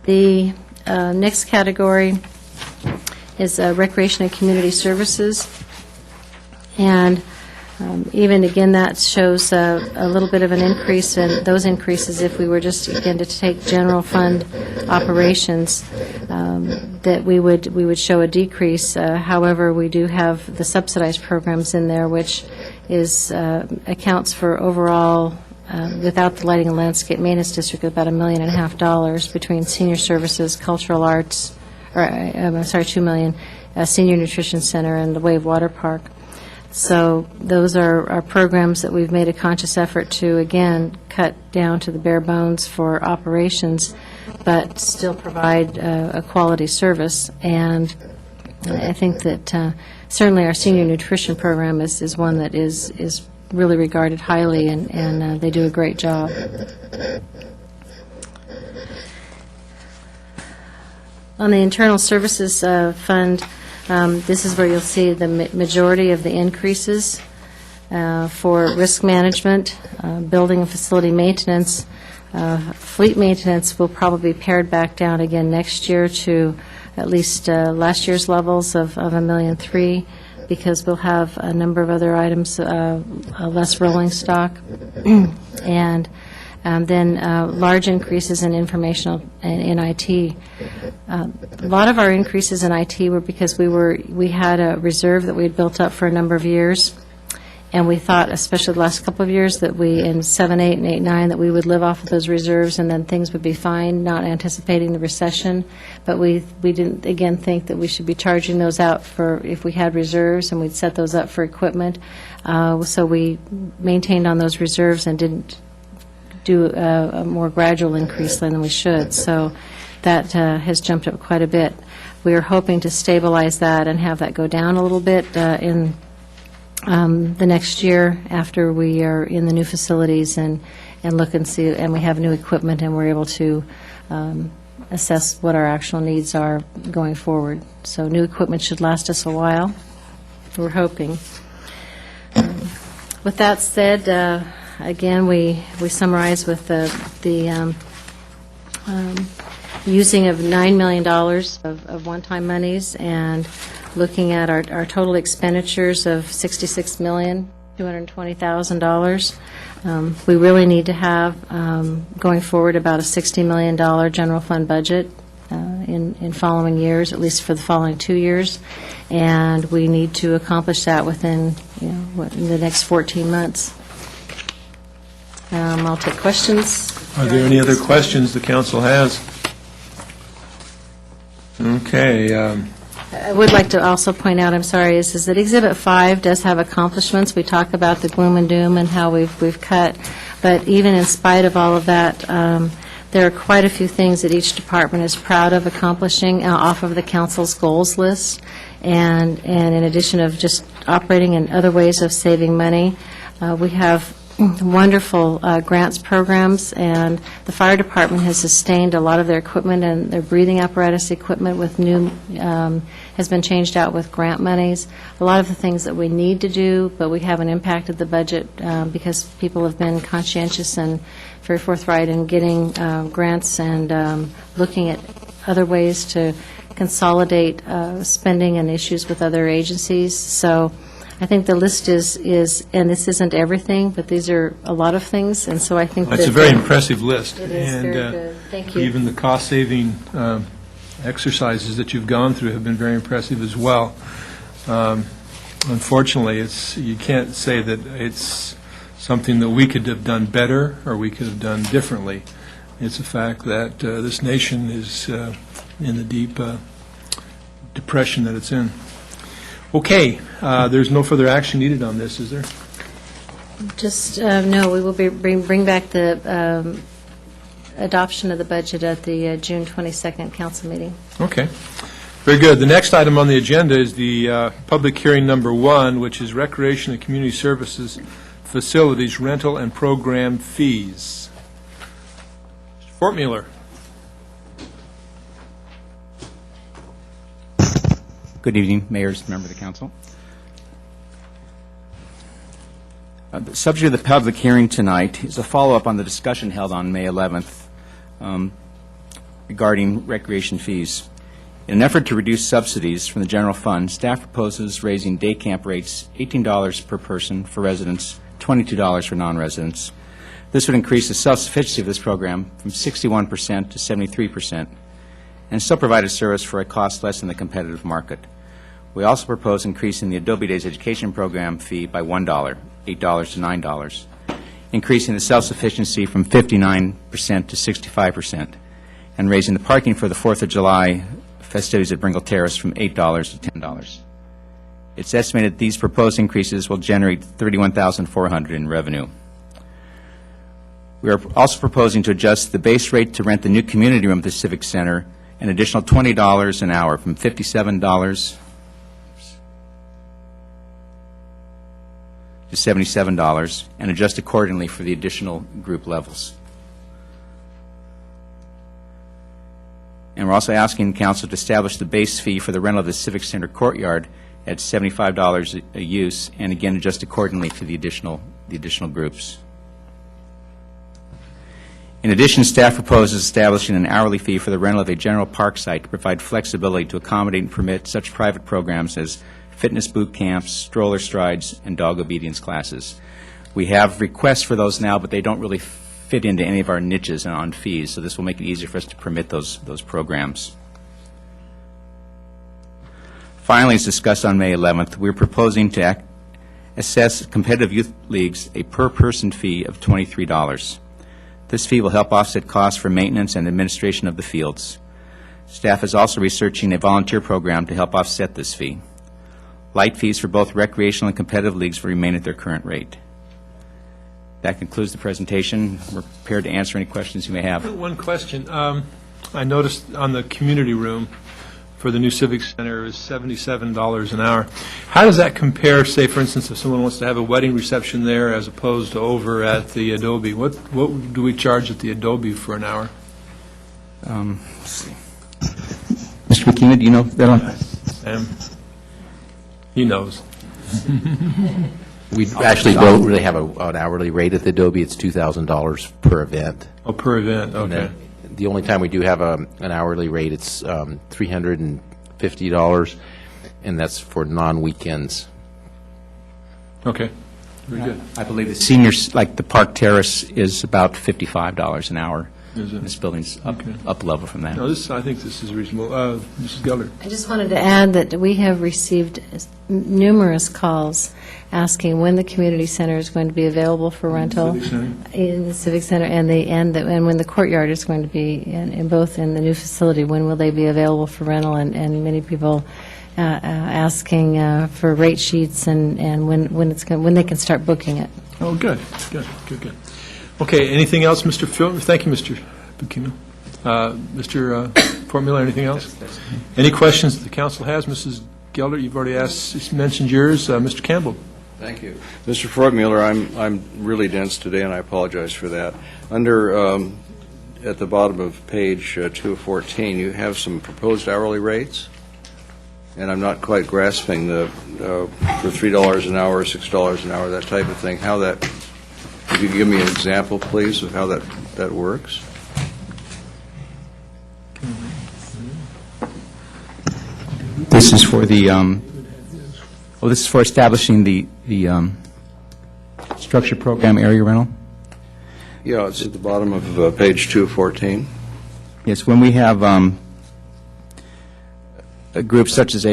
The next category is recreation and community services. And even, again, that shows a little bit of an increase in those increases if we were just, again, to take general fund operations, that we would show a decrease. However, we do have the subsidized programs in there, which is accounts for overall, without the lighting and landscape maintenance district, about $1.5 million between senior services, cultural arts, or I'm sorry, $2 million, senior nutrition center, and the Wave Water Park. So those are programs that we've made a conscious effort to, again, cut down to the bare bones for operations, but still provide a quality service. And I think that certainly our senior nutrition program is one that is really regarded highly, and they do a great job. On the internal services fund, this is where you'll see the majority of the increases for risk management, building and facility maintenance. Fleet maintenance will probably be pared back down again next year to at least last year's levels of $1.3 million, because we'll have a number of other items, less rolling stock, and then large increases in informational and in IT. A lot of our increases in IT were because we had a reserve that we had built up for a number of years, and we thought, especially the last couple of years, that we, in 7, 8, and 8, 9, that we would live off of those reserves and then things would be fine, not anticipating the recession. But we didn't, again, think that we should be charging those out for if we had reserves, and we'd set those up for equipment. So we maintained on those reserves and didn't do a more gradual increase than we should. So that has jumped up quite a bit. We are hoping to stabilize that and have that go down a little bit in the next year after we are in the new facilities and look and see, and we have new equipment and we're able to assess what our actual needs are going forward. So new equipment should last us a while, we're hoping. With that said, again, we summarize with the using of $9 million of one-time monies and looking at our total expenditures of $66,220,000. We really need to have, going forward, about a $60 million general fund budget in following years, at least for the following 2 years, and we need to accomplish that within, in the next 14 months. I'll take questions. Are there any other questions the council has? Okay. I would like to also point out, I'm sorry, is that Exhibit 5 does have accomplishments. We talk about the gloom and doom and how we've cut, but even in spite of all of that, there are quite a few things that each department is proud of accomplishing off of the council's goals list, and in addition of just operating in other ways of saving money, we have wonderful grants programs, and the fire department has sustained a lot of their equipment, and their breathing apparatus equipment with new has been changed out with grant monies. A lot of the things that we need to do, but we haven't impacted the budget because people have been conscientious and very forthright in getting grants and looking at other ways to consolidate spending and issues with other agencies. So I think the list is, and this isn't everything, but these are a lot of things, and so I think It's a very impressive list. It is and, very good. Thank you. Even the cost-saving exercises that you've gone through have been very impressive as well. Unfortunately, you can't say that it's something that we could have done better or we could have done differently. It's a fact that this nation is in the deep depression that it's in. Okay, there's no further action needed on this, is there? Just, no, we will bring back the adoption of the budget at the June 22nd council meeting. Okay. Very good. The next item on the agenda is the public hearing number 1, which is Recreation and Community Services Facilities Rental and Program Fees. Fort Mueller. Good evening, mayors, members of the council. The subject of the public hearing tonight is a follow-up on the discussion held on May 11th regarding recreation fees. In an effort to reduce subsidies from the general fund, staff proposes raising day camp rates $18 per person for residents, $22 for non-residents. This would increase the self-sufficiency of this program from 61% to 73%, and still provide a service for a cost less than the competitive market. We also propose increasing the Adobe Days Education Program fee by $1, $8 to $9, increasing the self-sufficiency from 59% to 65%, and raising the parking for the 4th of July festivities at Bringle Terrace from $8 to $10. It's estimated these proposed increases will generate $31,400 in revenue. We are also proposing to adjust the base rate to rent the new community room at the Civic Center an additional $20 an hour from $57 to $77, and adjust accordingly for the additional group levels. And we're also asking Council to establish the base fee for the rental of the Civic Center courtyard at $75 a use, and again adjust accordingly for the additional groups. In addition, staff proposes establishing an hourly fee for the rental of a general park site to provide flexibility to accommodate and permit such private programs as fitness boot camps, stroller strides, and dog obedience classes. We have requests for those now, but they don't really fit into any of our niches on fees, so this will make it easier for us to permit those programs. Finally, as discussed on May 11th, we're proposing to assess competitive youth leagues a per-person fee of $23. This fee will help offset costs for maintenance and administration of the fields. Staff is also researching a volunteer program to help offset this fee. Light fees for both recreational and competitive leagues will remain at their current rate. That concludes the presentation. We're prepared to answer any questions you may have. One question. I noticed on the community room for the new Civic Center is $77 an hour. How does that compare, say, for instance, if someone wants to have a wedding reception there as opposed to over at the Adobe? What do we charge at the Adobe for an hour? Let's see. Mr. McKeena, do you know that one? He knows. We actually don't really have an hourly rate at the Adobe. It's $2,000 per event. Oh, per event, okay. The only time we do have an hourly rate, it's $350, and that's for non-weekends. Okay, very good. I believe the seniors, like the Park Terrace, is about $55 an hour. Is it? This building's Okay. up level from that. No, I think this is reasonable. Mrs. Geller? I just wanted to add that we have received numerous calls asking when the community center is going to be available for rental. Civic Center? In the Civic Center, and when the courtyard is going to be, in both in the new facility, when will they be available for rental, and many people asking for rate sheets and when they can start booking it. Oh, good. Okay, anything else, Mr. Phil? Thank you, Mr. Bukino. Mr. Formula, anything else? Any questions that the council has? Mrs. Gelder, you've already mentioned yours. Mr. Campbell? Thank you. Mr. Fortmuller, I'm really dense today, and I apologize for that. Under, at the bottom of page 214, you have some proposed hourly rates, and I'm not quite grasping the, for $3 an hour, $6 an hour, that type of thing, how that, could you give me an example, please, of how that works? This is for the, this is for establishing the structure program area rental? Yeah, it's at the bottom of page 214. Yes, when we have a group such as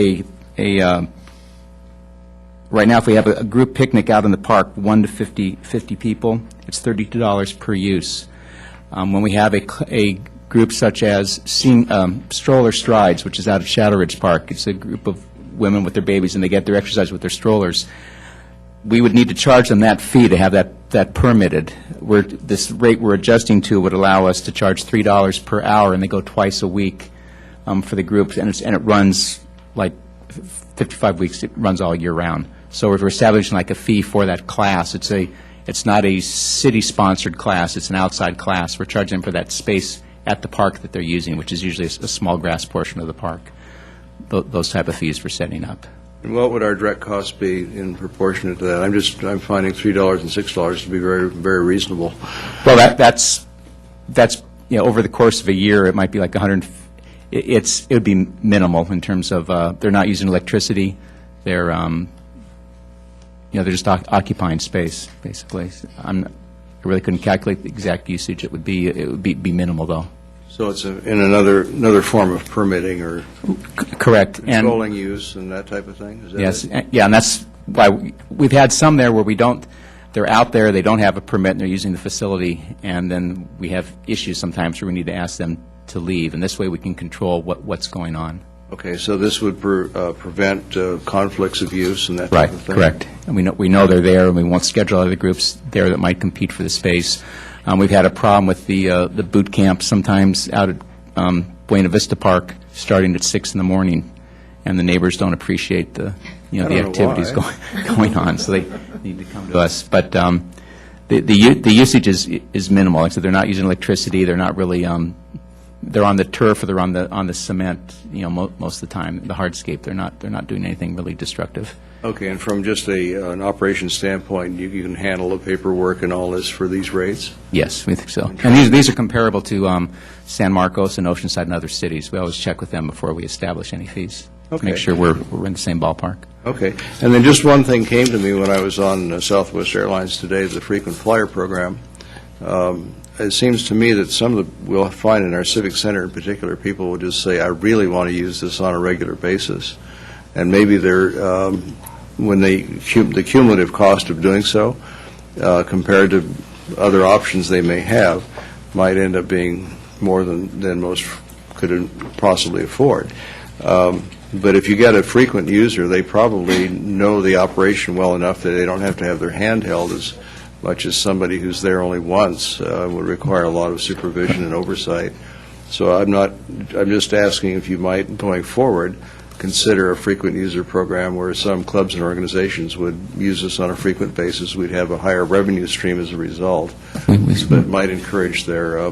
right now, if we have a group picnic out in the park, 1 to 50 people, it's $32 per use. When we have a group such as Stroller Strides, which is out of Shadow Ridge Park, it's a group of women with their babies, and they get their exercise with their strollers, we would need to charge them that fee to have that permitted. This rate we're adjusting to would allow us to charge $3 per hour, and they go twice a week for the groups, and it runs like 55 weeks. It runs all year round. So if we're establishing like a fee for that class, it's not a city-sponsored class. It's an outside class. We're charging them for that space at the park that they're using, which is usually a small grass portion of the park. Those type of fees for setting up. And what would our direct cost be in proportion to that? I'm finding $3 and $6 to be very, very reasonable. Well, that's over the course of a year, it might be like 100. It would be minimal in terms of they're not using electricity. They're they're just occupying space basically. I really couldn't calculate the exact usage. It would be minimal though. So it's in another form of permitting or correct controlling use and that type of thing? Is that yes, it? yeah, and that's why we've had some there where they're out there, they don't have a permit, and they're using the facility, and then we have issues sometimes where we need to ask them to leave, and this way we can control what's going on. Okay, so this would prevent conflicts of use and that type of thing? Right, correct. And we know they're there, and we won't schedule other groups there that might compete for the space. We've had a problem with the boot camp sometimes out at Buena Vista Park, starting at 6 in the morning, and the neighbors don't appreciate the activities going on, so they need to come to us. But the usage is minimal. Like I said, they're not using electricity. They're not really. They're on the turf or they're on the cement. Most of the time, the hardscape. They're not doing anything really destructive. Okay, and from just an operations standpoint, you can handle the paperwork and all this for these rates? Yes, we think so. And these are comparable to San Marcos and Oceanside and other cities. We always check with them before we establish any fees. Okay. To make sure we're in the same ballpark. Okay. And then just one thing came to me when I was on Southwest Airlines today, the frequent flyer program. It seems to me that we'll find in our Civic Center in particular, people will just say, I really want to use this on a regular basis. And maybe they're, when the cumulative cost of doing so, compared to other options they may have, might end up being more than most could possibly afford. But if you get a frequent user, they probably know the operation well enough that they don't have to have their hand held as much as somebody who's there only once would require a lot of supervision and oversight. So I'm just asking if you might, going forward, consider a frequent user program where some clubs and organizations would use this on a frequent basis. We'd have a higher revenue stream as a result. But might encourage their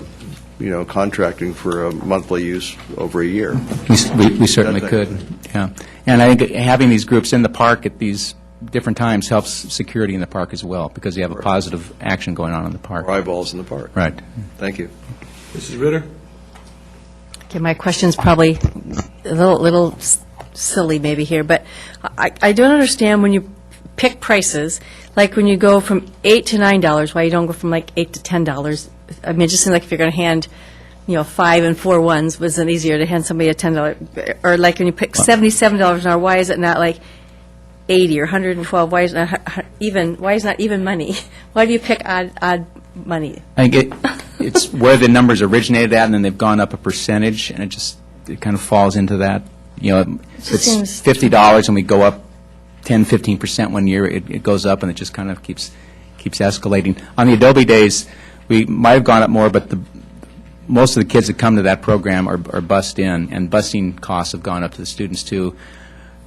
contracting for a monthly use over a year. We certainly could, yeah. And I think having these groups in the park at these different times helps security in the park as well, because you have a positive action going on in the park. More eyeballs in the park. Right. Thank you. Mrs. Ritter? Okay, my question's probably a little silly maybe here, but I don't understand when you pick prices, like when you go from $8 to $9, why you don't go from like $8 to $10. I mean, it just seems like if you're going to hand, 5 and 4 ones, was it easier to hand somebody a $10? Or like when you pick $77 an hour, why is it not like 80 or 112? Why is it not even money? Why do you pick odd money? I think it's where the numbers originated at, and then they've gone up a percentage, and it kind of falls into that. If it's seems- $50 and we go up 10, 15% one year, it goes up, and it just kind of keeps escalating. On the Adobe days, we might have gone up more, but most of the kids that come to that program are bused in, and busing costs have gone up to the students too.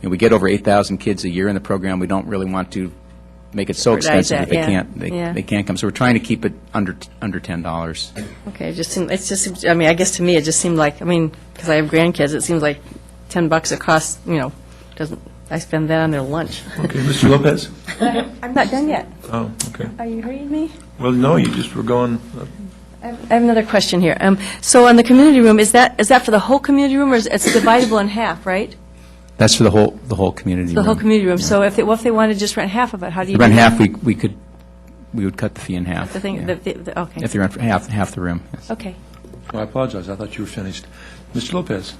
We get over 8,000 kids a year in the program. We don't really want to make it so Jeopardize expensive that, that yeah. they can't come. So we're trying to keep it under $10. Okay, I mean, I guess to me, it just seemed like, because I have grandkids, it seems like $10 it costs, doesn't, I spend that on their lunch. Okay, Mr. Lopez? I'm not done yet. Oh, okay. Are you hurrying me? Well, no, you just were going, I have another question here. So on the community room, is that for the whole community room, or it's divisible in half, right? That's for the whole community The whole room. community room. So if they wanted to just rent half of it, how do you do Rent that? half, we would cut the fee in half. The thing, yeah. okay. If they rent half the room. Yes. Okay. oh, I apologize, I thought you were finished. Mr. Lopez?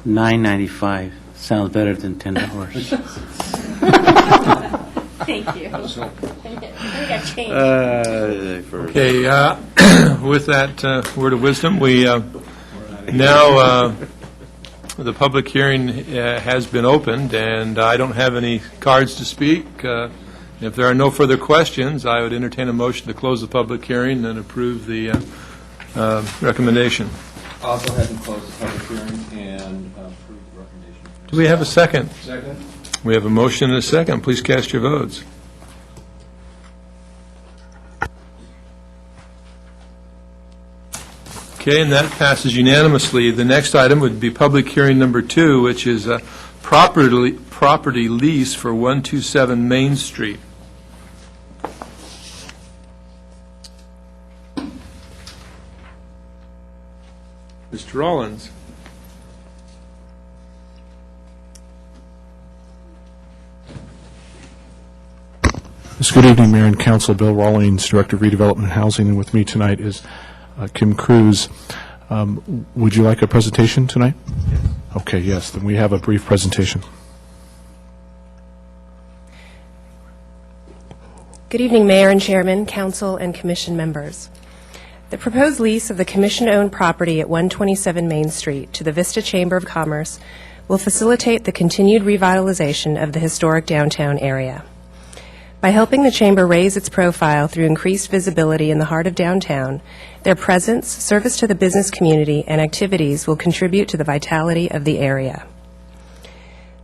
$9.95 sounds better than $10. Thank you. Okay, with that word of wisdom, we now, the public hearing has been opened, and I don't have any cards to speak. If there are no further questions, I would entertain a motion to close the public hearing and approve the recommendation. I'll go ahead and close the public hearing and approve the recommendation. Do we have a second? Second. We have a motion and a second. Please cast your votes. Okay, and that passes unanimously. The next item would be public hearing number 2, which is a property lease for 127 Main Street. Mr. Rollins. Yes, good evening, Mayor and Council. Bill Rawlings, Director of Redevelopment and Housing, and with me tonight is Kim Cruz. Would you like a presentation tonight? Yes. Okay, yes, then we have a brief presentation. Good evening, Mayor and Chairman, Council, and Commission members. The proposed lease of the Commission-owned property at 127 Main Street to the Vista Chamber of Commerce will facilitate the continued revitalization of the historic downtown area. By helping the Chamber raise its profile through increased visibility in the heart of downtown, their presence, service to the business community, and activities will contribute to the vitality of the area.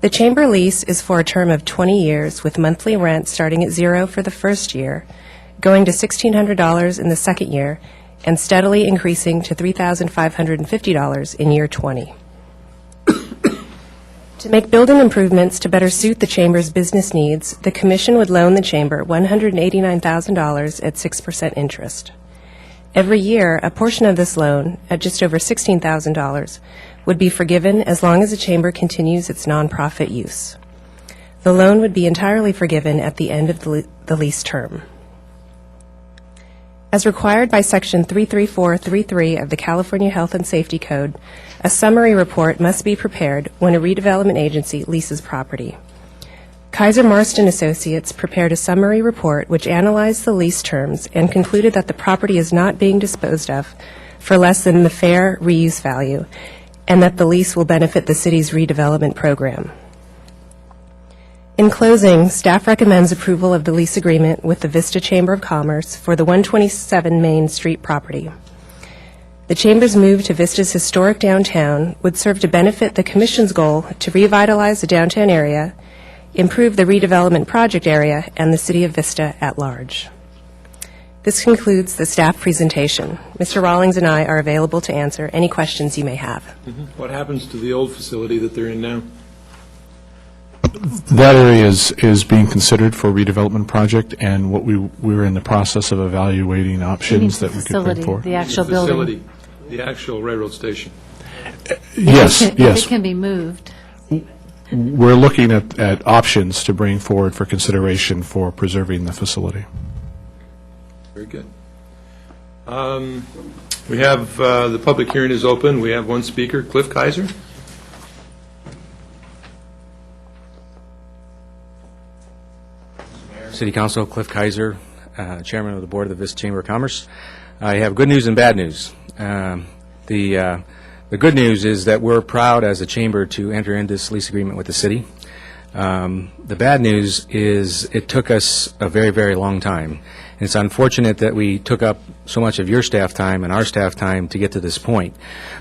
The Chamber lease is for a term of 20 years with monthly rent starting at $0 for the first year, going to $1,600 in the second year, and steadily increasing to $3,550 in year 20. To make building improvements to better suit the Chamber's business needs, the Commission would loan the Chamber $189,000 at 6% interest. Every year, a portion of this loan, at just over $16,000, would be forgiven as long as the Chamber continues its nonprofit use. The loan would be entirely forgiven at the end of the lease term. As required by Section 33433 of the California Health and Safety Code, a summary report must be prepared when a redevelopment agency leases property. Kaiser Marston Associates prepared a summary report which analyzed the lease terms and concluded that the property is not being disposed of for less than the fair reuse value, and that the lease will benefit the city's redevelopment program. In closing, staff recommends approval of the lease agreement with the Vista Chamber of Commerce for the 127 Main Street property. The Chamber's move to Vista's historic downtown would serve to benefit the Commission's goal to revitalize the downtown area, improve the redevelopment project area, and the City of Vista at large. This concludes the staff presentation. Mr. Rawlings and I are available to answer any questions you may have. What happens to the old facility that they're in now? That area is being considered for a redevelopment project, and what we're in the process of evaluating options that we could bring Facility, forward. the actual Facility. building. The actual railroad station. Yes, If yes. it can be moved. We're looking at options to bring forward for consideration for preserving the facility. Very good. We have, the public hearing is open. We have one speaker, Cliff Kaiser. City Council, Cliff Kaiser, Chairman of the Board of the Vista Chamber of Commerce. I have good news and bad news. The good news is that we're proud as a chamber to enter into this lease agreement with the city. The bad news is it took us a very, very long time. And it's unfortunate that we took up so much of your staff time and our staff time to get to this point.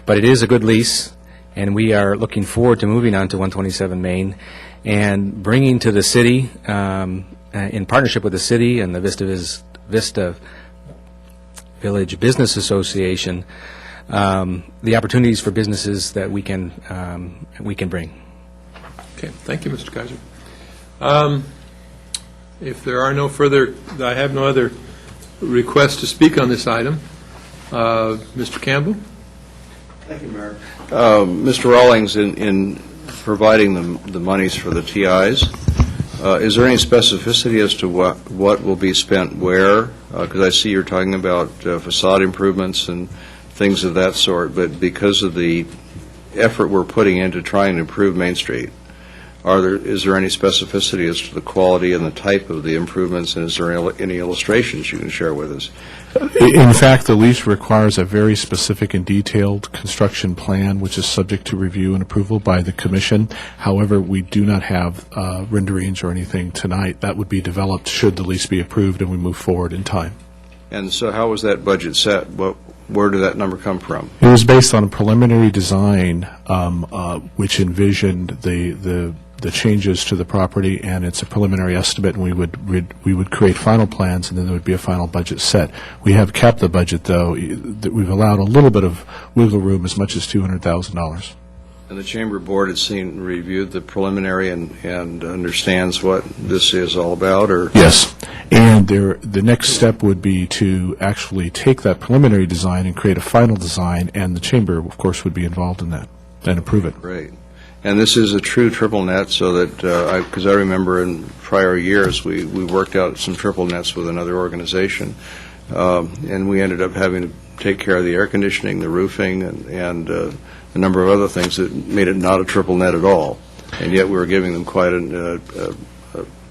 But it is a good lease, and we are looking forward to moving on to 127 Main and bringing to the city, in partnership with the city and the Vista Village Business Association, the opportunities for businesses that we can bring. Okay, thank you, Mr. Kaiser. If there are no further, I have no other requests to speak on this item. Mr. Campbell? Thank you, Mayor. Mr. Rawlings, in providing the monies for the TIs, is there any specificity as to what will be spent where? Because I see you're talking about facade improvements and things of that sort, but because of the effort we're putting into trying to improve Main Street, is there any specificity as to the quality and the type of the improvements, and is there any illustrations you can share with us? In fact, the lease requires a very specific and detailed construction plan, which is subject to review and approval by the commission. However, we do not have renderings or anything tonight. That would be developed should the lease be approved and we move forward in time. And so how was that budget set? Where did that number come from? It was based on a preliminary design which envisioned the changes to the property, and it's a preliminary estimate, and we would create final plans, and then there would be a final budget set. We have capped the budget, though. We've allowed a little bit of wiggle room, as much as $200,000. And the Chamber Board has reviewed the preliminary and understands what this is all about, or? Yes. And the next step would be to actually take that preliminary design and create a final design, and the Chamber, of course, would be involved in that and approve it. Great. And this is a true triple net, so that, because I remember in prior years, we worked out some triple nets with another organization, and we ended up having to take care of the air conditioning, the roofing, and a number of other things that made it not a triple net at all. And yet we were giving them quite a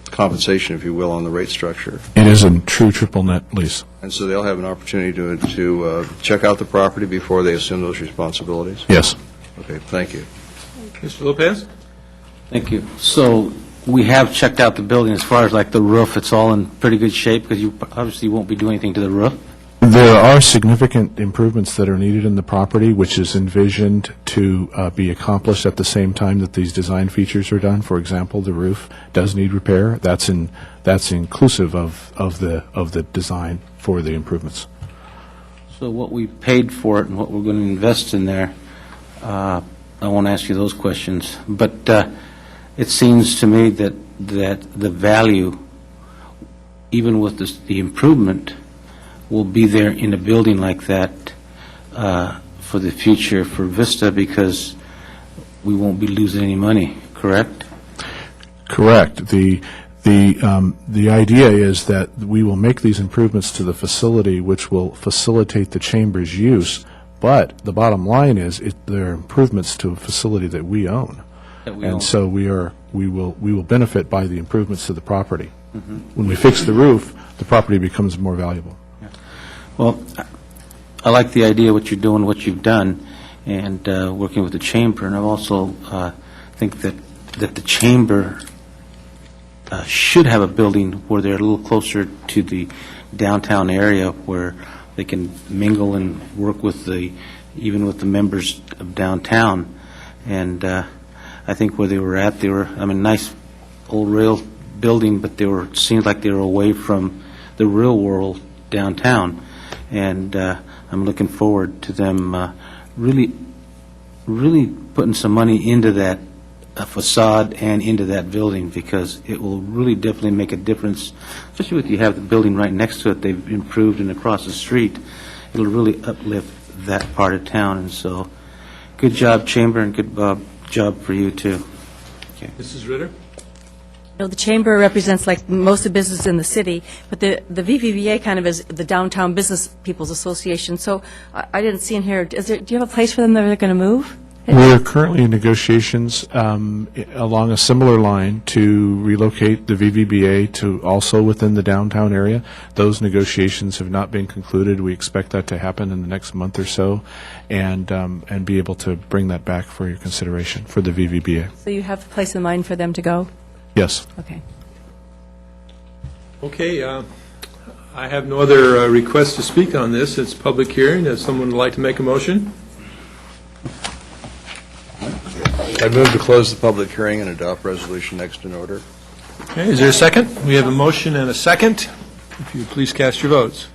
compensation, if you will, on the rate structure. It is a true triple net lease. And so they'll have an opportunity to check out the property before they assume those responsibilities? Yes. Okay, thank you. Mr. Lopez? Thank you. So we have checked out the building as far as like the roof. It's all in pretty good shape because you obviously won't be doing anything to the roof. There are significant improvements that are needed in the property, which is envisioned to be accomplished at the same time that these design features are done. For example, the roof does need repair. That's inclusive of the design for the improvements. So what we paid for it and what we're going to invest in there, I won't ask you those questions, but it seems to me that the value, even with the improvement, will be there in a building like that for the future for Vista, because we won't be losing any money, correct? Correct. The idea is that we will make these improvements to the facility, which will facilitate the chamber's use. But the bottom line is, there are improvements to a facility that we own, and so we will benefit by the improvements to the property. Mm-hmm. When we fix the roof, the property becomes more valuable. Yeah. Well, I like the idea of what you're doing, what you've done, and working with the chamber, and I also think that the chamber should have a building where they're a little closer to the downtown area, where they can mingle and work with even with the members of downtown. And I think where they were at, nice old rail building, but seemed like they were away from the real world downtown. And I'm looking forward to them really putting some money into that facade and into that building, because it will really definitely make a difference, especially if you have the building right next to it. They've improved, and across the street, it'll really uplift that part of town, and so good job, Chamber, and good job for you, too. Mrs. Ritter? You know, the chamber represents like most of the business in the city, but the VVBA kind of is the Downtown Business People's Association. So I didn't see in here, do you have a place for them that they're going to move? We're currently in negotiations along a similar line to relocate the VVBA to also within the downtown area. Those negotiations have not been concluded. We expect that to happen in the next month or so, and be able to bring that back for your consideration for the VVBA. So you have a place in mind for them to go? Yes. Okay. Okay, I have no other requests to speak on this. It's a public hearing. Does someone would like to make a motion? I move to close the public hearing and adopt resolution next in order. Okay, is there a second? We have a motion and a second. If you would please cast your votes.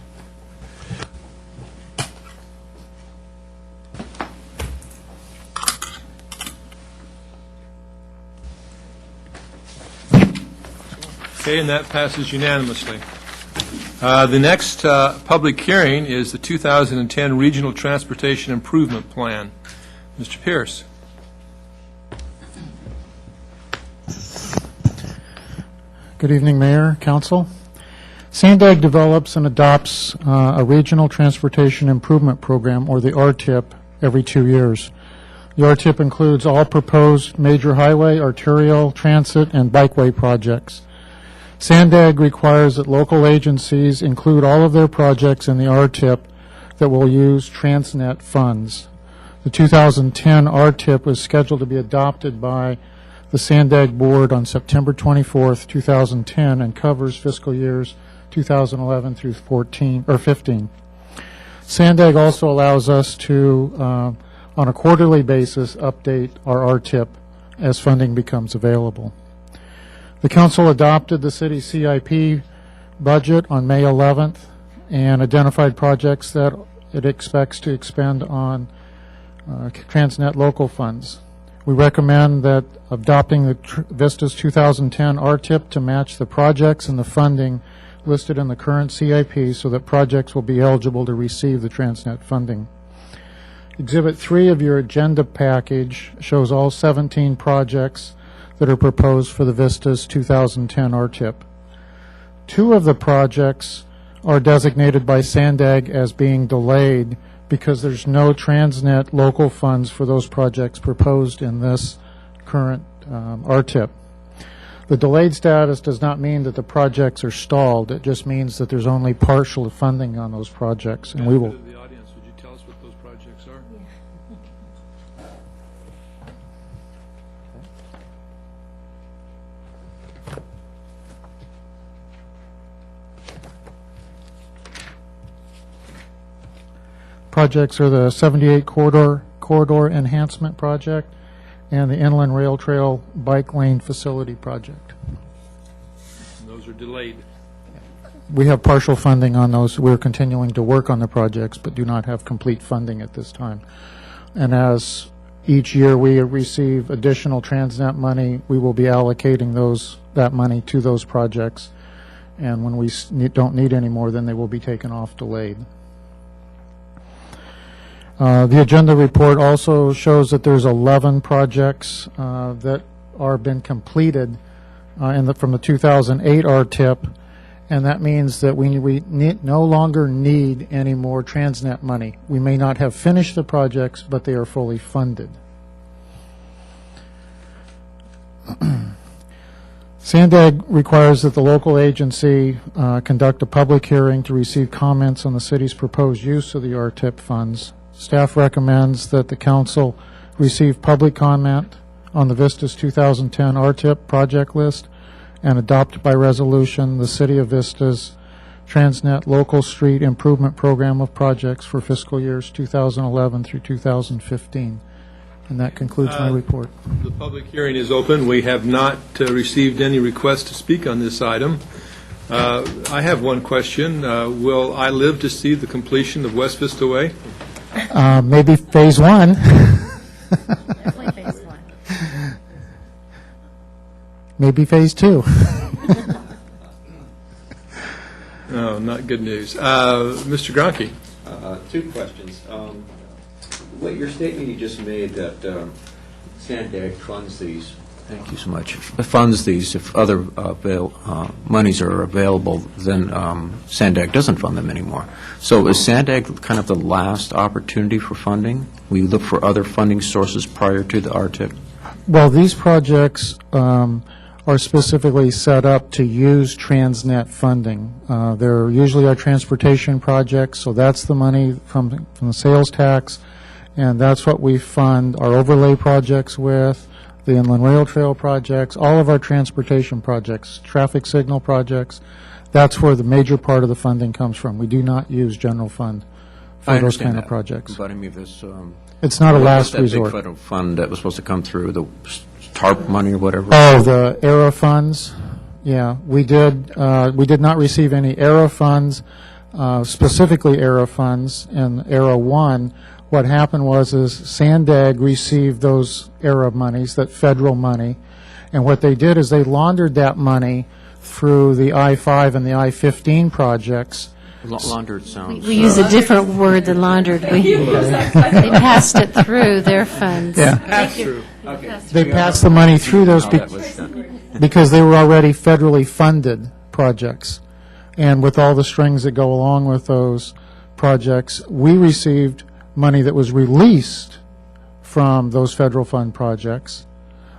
Okay, and that passes unanimously. The next public hearing is the 2010 Regional Transportation Improvement Plan. Mr. Pierce. Good evening, Mayor, Council. Sandag develops and adopts a Regional Transportation Improvement Program, or the RTIP, every 2 years. The RTIP includes all proposed major highway, arterial, transit, and bikeway projects. Sandag requires that local agencies include all of their projects in the RTIP that will use Transnet funds. The 2010 RTIP is scheduled to be adopted by the Sandag Board on September 24th, 2010, and covers fiscal years 2011 through 15. Sandag also allows us to, on a quarterly basis, update our RTIP as funding becomes available. The Council adopted the City CIP budget on May 11th and identified projects that it expects to expend on Transnet local funds. We recommend that adopting the Vista's 2010 RTIP to match the projects and the funding listed in the current CIP so that projects will be eligible to receive the Transnet funding. Exhibit 3 of your agenda package shows all 17 projects that are proposed for the Vista's 2010 RTIP. 2 of the projects are designated by Sandag as being delayed because there's no Transnet local funds for those projects proposed in this current RTIP. The delayed status does not mean that the projects are stalled. It just means that there's only partial funding on those projects, and we will. The audience, would you tell us what those projects are? Projects are the 78 corridor enhancement project and the Inland Rail Trail bike lane facility project. And those are delayed. We have partial funding on those. We're continuing to work on the projects, but do not have complete funding at this time. And as each year we receive additional Transnet money, we will be allocating that money to those projects. And when we don't need any more, then they will be taken off delayed. The agenda report also shows that there's 11 projects that are been completed from the 2008 RTIP, and that means that we no longer need any more Transnet money. We may not have finished the projects, but they are fully funded. Sandag requires that the local agency conduct a public hearing to receive comments on the city's proposed use of the RTIP funds. Staff recommends that the Council receive public comment on the Vista's 2010 RTIP project list and adopt by resolution the City of Vista's Transnet Local Street Improvement Program of projects for fiscal years 2011 through 2015. And that concludes my report. The public hearing is open. We have not received any requests to speak on this item. I have one question. Will I live to see the completion of West Vista Way? Maybe phase 1. Definitely phase 1. Maybe phase 2. No, not good news. Mr. Gronke. Two questions. What your statement you just made that Sandag funds these. Thank you so much. Funds these if other monies are available, then Sandag doesn't fund them anymore. So is Sandag kind of the last opportunity for funding? We look for other funding sources prior to the RTIP? Well, these projects are specifically set up to use Transnet funding. They're usually our transportation projects, so that's the money from the sales tax, and that's what we fund our overlay projects with, the Inland Rail Trail projects, all of our transportation projects, traffic signal projects. That's where the major part of the funding comes from. We do not use general fund for those kind of projects. But I mean, this, It's not a last That resort. big federal fund that was supposed to come through, the TARP money or whatever? Oh, the ERA funds? Yeah, we did not receive any ERA funds, specifically ERA funds in ERA 1. What happened was Sandag received those ERA monies, that federal money, and what they did is they laundered that money through the I-5 and the I-15 projects. Laundered sounds. We use a different word than laundered. They passed it through their funds. Yeah. That's true. Okay. They passed the money through those because they were already federally funded projects. And with all the strings that go along with those projects, we received money that was released from those federal fund projects,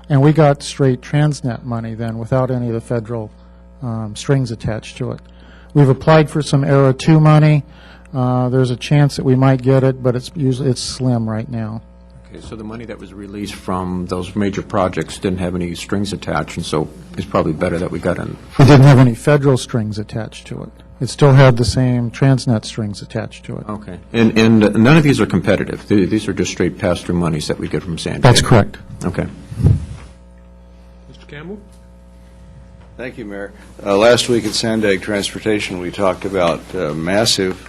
and we got straight Transnet money then without any of the federal strings attached to it. We've applied for some ERA 2 money. There's a chance that we might get it, but it's slim right now. Okay, so the money that was released from those major projects didn't have any strings attached, and so it's probably better that we got in. It didn't have any federal strings attached to it. It still had the same Transnet strings attached to it. Okay. And none of these are competitive. These are just straight pass-through monies that we get from Sandag. That's correct. Okay. Mr. Campbell? Thank you, Mayor. Last week at Sandag Transportation, we talked about massive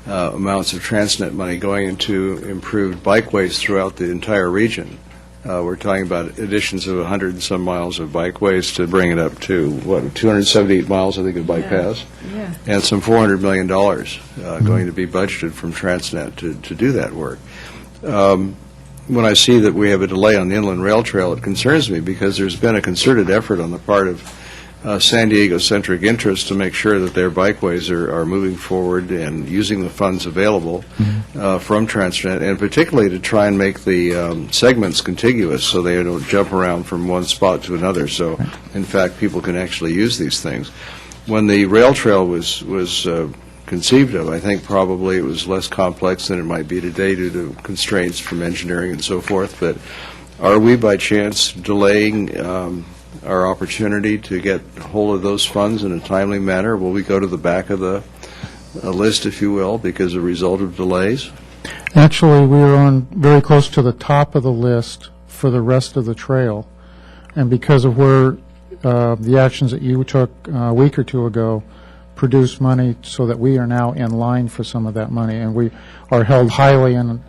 amounts of Transnet money going into improved bikeways throughout the entire region. We're talking about additions of 100 and some miles of bikeways to bring it up to, 278 miles, I think, of bike paths? Yeah. And some $400 million going to be budgeted from Transnet to do that work. When I see that we have a delay on the Inland Rail Trail, it concerns me because there's been a concerted effort on the part of San Diego-centric interests to make sure that their bikeways are moving forward and using the funds available from Transnet, and particularly to try and make the segments contiguous so they don't jump around from one spot to another. So, in fact, people can actually use these things. When the rail trail was conceived of, I think probably it was less complex than it might be today due to constraints from engineering and so forth. But are we, by chance, delaying our opportunity to get hold of those funds in a timely manner? Will we go to the back of the list, if you will, because of a result of delays? Actually, we were on very close to the top of the list for the rest of the trail, and because of where the actions that you took a week or two ago produced money so that we are now in line for some of that money, and we are held highly in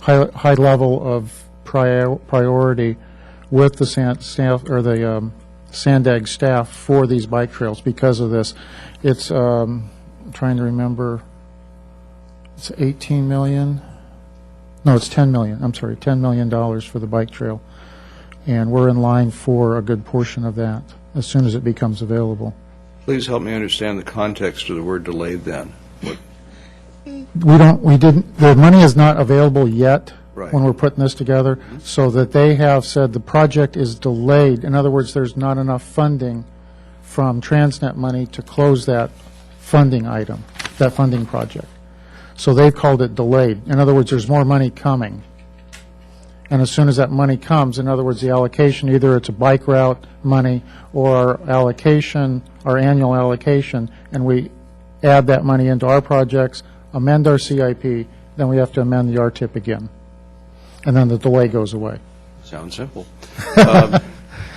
high level of priority with the Sandag staff for these bike trails because of this. It's I'm trying to remember. It's 18 million. No, it's 10 million. I'm sorry, $10 million for the bike trail, and we're in line for a good portion of that as soon as it becomes available. Please help me understand the context of the word delayed then. The money is not available yet Right. when we're putting this together, so that they have said the project is delayed. In other words, there's not enough funding from Transnet money to close that funding item, that funding project. So they've called it delayed. In other words, there's more money coming. And as soon as that money comes, in other words, the allocation, either it's a bike route money or our allocation, our annual allocation, and we add that money into our projects, amend our CIP, then we have to amend the RTIP again. And then the delay goes away. Sounds simple.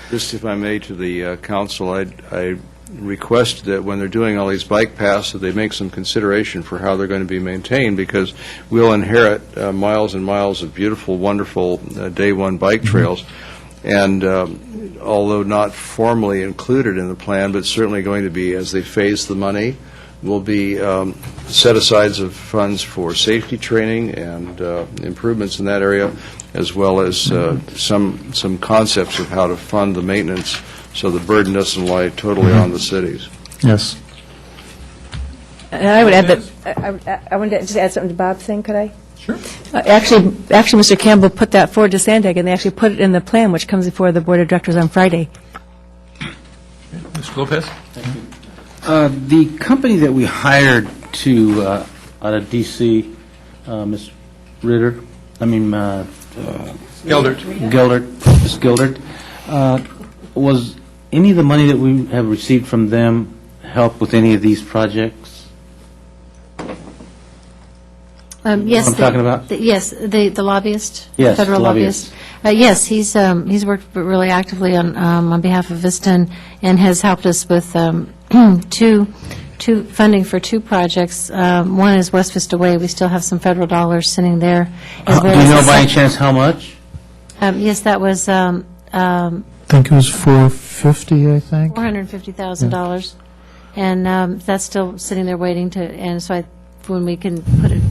Just if I may, to the council, I request that when they're doing all these bike paths, that they make some consideration for how they're going to be maintained, because we'll inherit miles and miles of beautiful, wonderful day one bike trails. And although not formally included in the plan, but certainly going to be, as they phase the money, will be set-asides of funds for safety training and improvements in that area, as well as some concepts of how to fund the maintenance so the burden doesn't lie totally on the cities. Yes. And I would add that, I wanted to just add something to Bob's thing, could I? Sure. Actually, Mr. Campbell put that forward to Sandag, and they actually put it in the plan, which comes before the Board of Directors on Friday. Mr. Lopez? The company that we hired to, out of D.C., Ms. Ritter, Gildert. Ms. Gildert, was any of the money that we have received from them help with any of these projects? Yes. I'm talking about? Yes, the lobbyist? Yes, Federal lobbyist. Yes, he's worked really actively on behalf of Vista and has helped us with two funding for two projects. One is West Vista Way. We still have some federal dollars sitting there. Do you know by any chance how much? Yes, that was I think it was $450, I think. $450,000. And that's still sitting there waiting to, and so when we can put it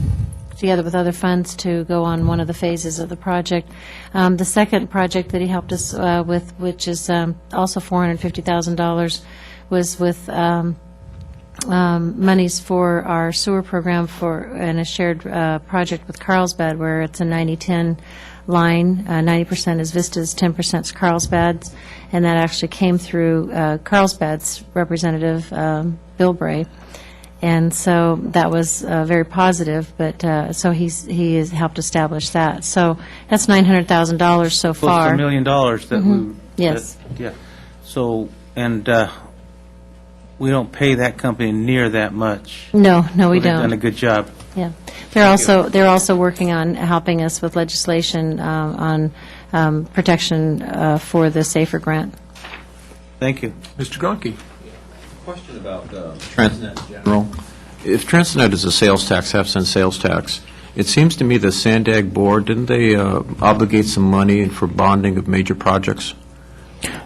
together with other funds to go on one of the phases of the project. The second project that he helped us with, which is also $450,000, was with monies for our sewer program and a shared project with Carlsbad, where it's a 90-10 line. 90% is Vista's, 10% is Carlsbad's, and that actually came through Carlsbad's representative, Bill Bray. And so that was very positive, but so he has helped establish that. So that's $900,000 so far. Close to $1 million that we... Yes. Yeah. So, and we don't pay that company near that much. No, we They've don't. done a good job. Yeah. They're also working on helping us with legislation on protection for the SAFER grant. Thank you. Mr. Gronke? Question about Transnet in general. If Transnet is a sales tax, half-cent sales tax, it seems to me the Sandag Board, didn't they obligate some money for bonding of major projects?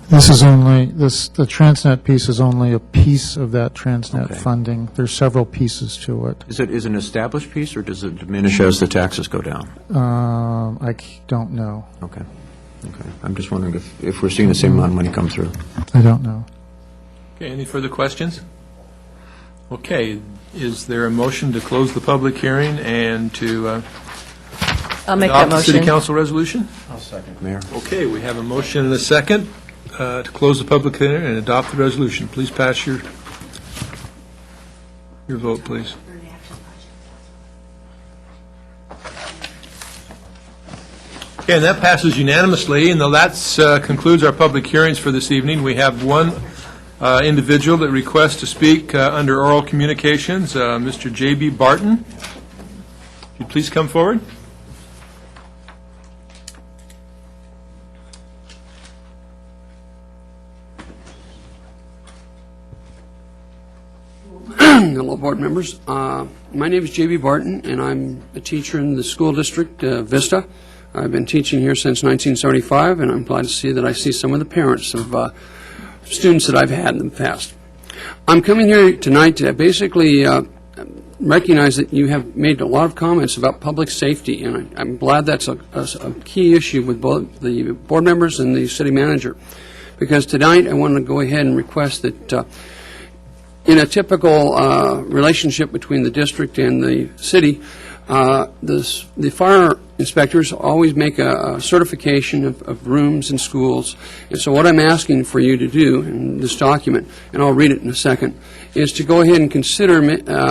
This is only, the Transnet piece is only a piece of that Transnet funding. There's several pieces to it. Is it an established piece, or does it diminish as the taxes go down? Don't know. Okay. I'm just wondering if we're seeing the same amount of money come through. I don't know. Okay, any further questions? Okay, is there a motion to close the public hearing and to I'll make that adopt the motion. city council resolution? I'll second. Mayor? Okay, we have a motion and a second to close the public hearing and adopt the resolution. Please pass your vote, please. Okay, and that passes unanimously, and that concludes our public hearings for this evening. We have one individual that requests to speak under oral communications, Mr. J.B. Barton. Would you please come forward? Hello, board members. My name is J.B. Barton, and I'm a teacher in the school district, Vista. I've been teaching here since 1975, and I'm glad to see that I see some of the parents of students that I've had in the past. I'm coming here tonight to basically recognize that you have made a lot of comments about public safety, and I'm glad that's a key issue with both the board members and the city manager, because tonight I want to go ahead and request that in a typical relationship between the district and the city, the fire inspectors always make a certification of rooms and schools. And so what I'm asking for you to do in this document, and I'll read it in a second, is to go ahead and consider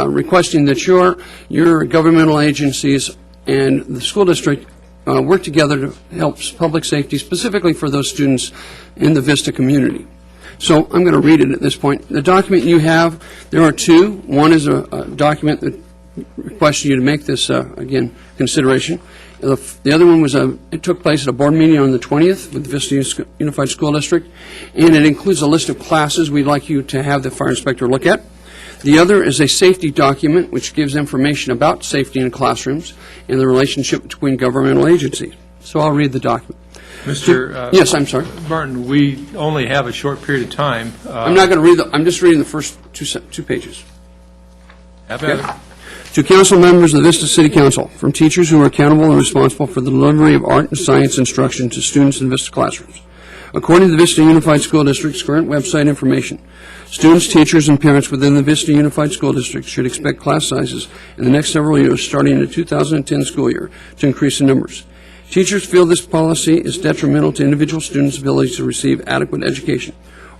requesting that your governmental agencies and the school district work together to help public safety, specifically for those students in the Vista community. So I'm going to read it at this point. The document you have, there are two. One is a document that requests you to make this, again, consideration. The other one was it took place at a board meeting on the 20th with the Vista Unified School District, and it includes a list of classes we'd like you to have the fire inspector look at. The other is a safety document which gives information about safety in classrooms and the relationship between governmental agencies. So I'll read the document. Mr. Yes, I'm sorry. Barton, we only have a short period of time. I'm not going to read I'm just reading the first two pages. Have at it. To council members of the Vista City Council, from teachers who are accountable and responsible for the delivery of art and science instruction to students in Vista classrooms. According to the Vista Unified School District's current website information, students, teachers, and parents within the Vista Unified School District should expect class sizes in the next several years, starting in the 2010 school year, to increase in numbers. Teachers feel this policy is detrimental to individual students' ability to receive adequate education.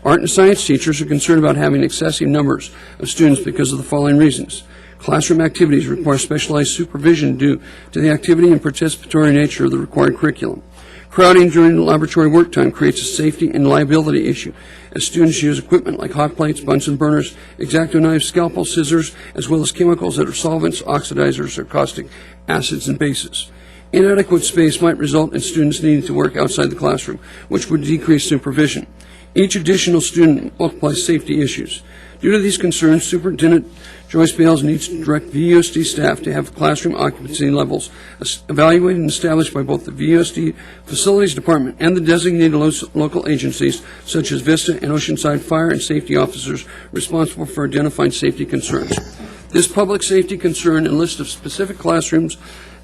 Art and science teachers are concerned about having excessive numbers of students because of the following reasons. Classroom activities require specialized supervision due to the activity and participatory nature of the required curriculum. Crowding during laboratory work time creates a safety and liability issue, as students use equipment like hot plates, Bunsen burners, X-Acto knives, scalpels, scissors, as well as chemicals that are solvents, oxidizers, or caustic acids and bases. Inadequate space might result in students needing to work outside the classroom, which would decrease supervision. Each additional student multiplies safety issues. Due to these concerns, Superintendent Joyce Bales needs to direct VUSD staff to have classroom occupancy levels evaluated and established by both the VUSD Facilities Department and the designated local agencies such as Vista and Oceanside Fire and Safety officers responsible for identifying safety concerns. This public safety concern and list of specific classrooms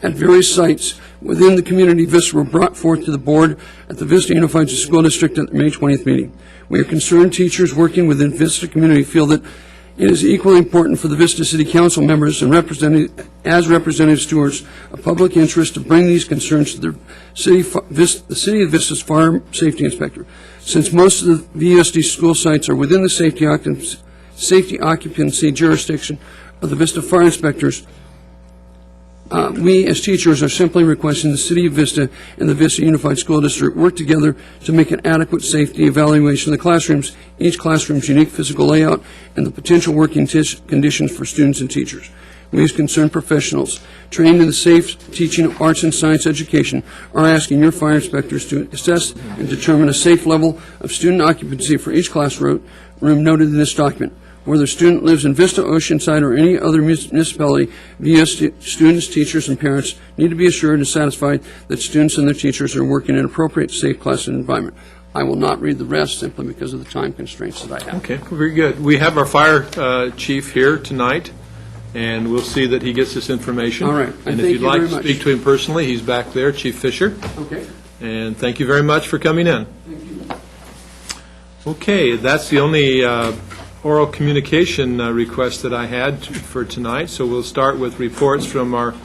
at various sites within the community of Vista were brought forth to the board at the Vista Unified School District at the May 20th meeting. We are concerned teachers working within Vista community feel that it is equally important for the Vista City Council members and representative stewards of public interest to bring these concerns to the City of Vista's Fire Safety Inspector. Since most of the VUSD school sites are within the safety occupancy jurisdiction of the Vista Fire Inspectors, we, as teachers, are simply requesting the City of Vista and the Vista Unified School District work together to make an adequate safety evaluation of the classrooms, each classroom's unique physical layout, and the potential working conditions for students and teachers. We, as concerned professionals trained in the safe teaching of arts and science education, are asking your fire inspectors to assess and determine a safe level of student occupancy for each classroom noted in this document. Whether a student lives in Vista, Oceanside, or any other municipality, VS students, teachers, and parents need to be assured and satisfied that students and their teachers are working in an appropriate, safe class environment. I will not read the rest simply because of the time constraints that I have. Okay, very good. We have our fire chief here tonight, and we'll see that he gets this information. All right. And Thank if you'd you like very to much. speak to him personally, he's back there, Chief Fisher. Okay. And thank you very much for coming in. Thank you. Okay, that's the only oral communication request that I had for tonight, so we'll start with reports from our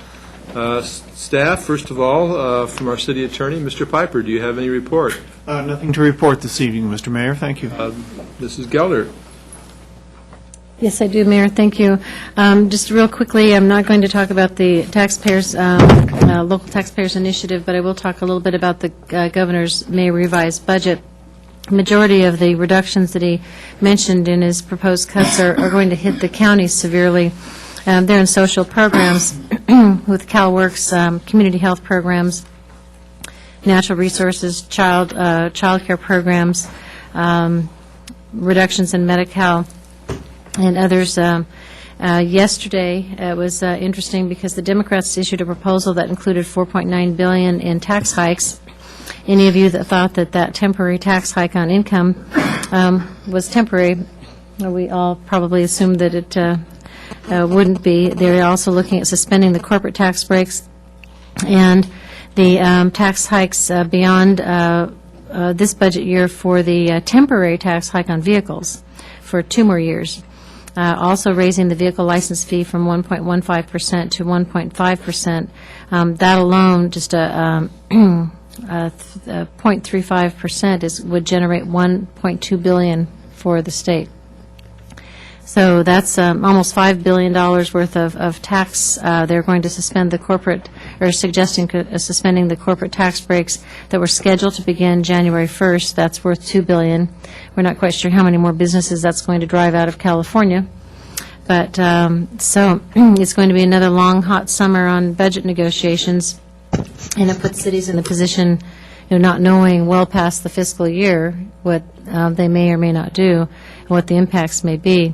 staff. First of all, from our city attorney, Mr. Piper, do you have any report? Nothing to report this evening, Mr. Mayor. Thank you. Mrs. Gelder? Yes, I do, Mayor. Thank you. Just real quickly, I'm not going to talk about the taxpayers, local taxpayers initiative, but I will talk a little bit about the governor's May revised budget. Majority of the reductions that he mentioned in his proposed cuts are going to hit the counties severely. They're in social programs with CalWorks, community health programs, natural resources, child care programs, reductions in Medi-Cal, and others. Yesterday, it was interesting because the Democrats issued a proposal that included $4.9 billion in tax hikes. Any of you that thought that that temporary tax hike on income was temporary, we all probably assumed that it wouldn't be. They're also looking at suspending the corporate tax breaks and the tax hikes beyond this budget year for the temporary tax hike on vehicles for 2 more years. Also raising the vehicle license fee from 1.15% to 1.5%. That alone, just a 0.35% would generate $1.2 billion for the state. So that's almost $5 billion worth of tax. They're going to suspend the corporate, or suggesting suspending the corporate tax breaks that were scheduled to begin January 1st. That's worth $2 billion. We're not quite sure how many more businesses that's going to drive out of California. But so it's going to be another long, hot summer on budget negotiations, and it puts cities in the position, not knowing well past the fiscal year what they may or may not do and what the impacts may be.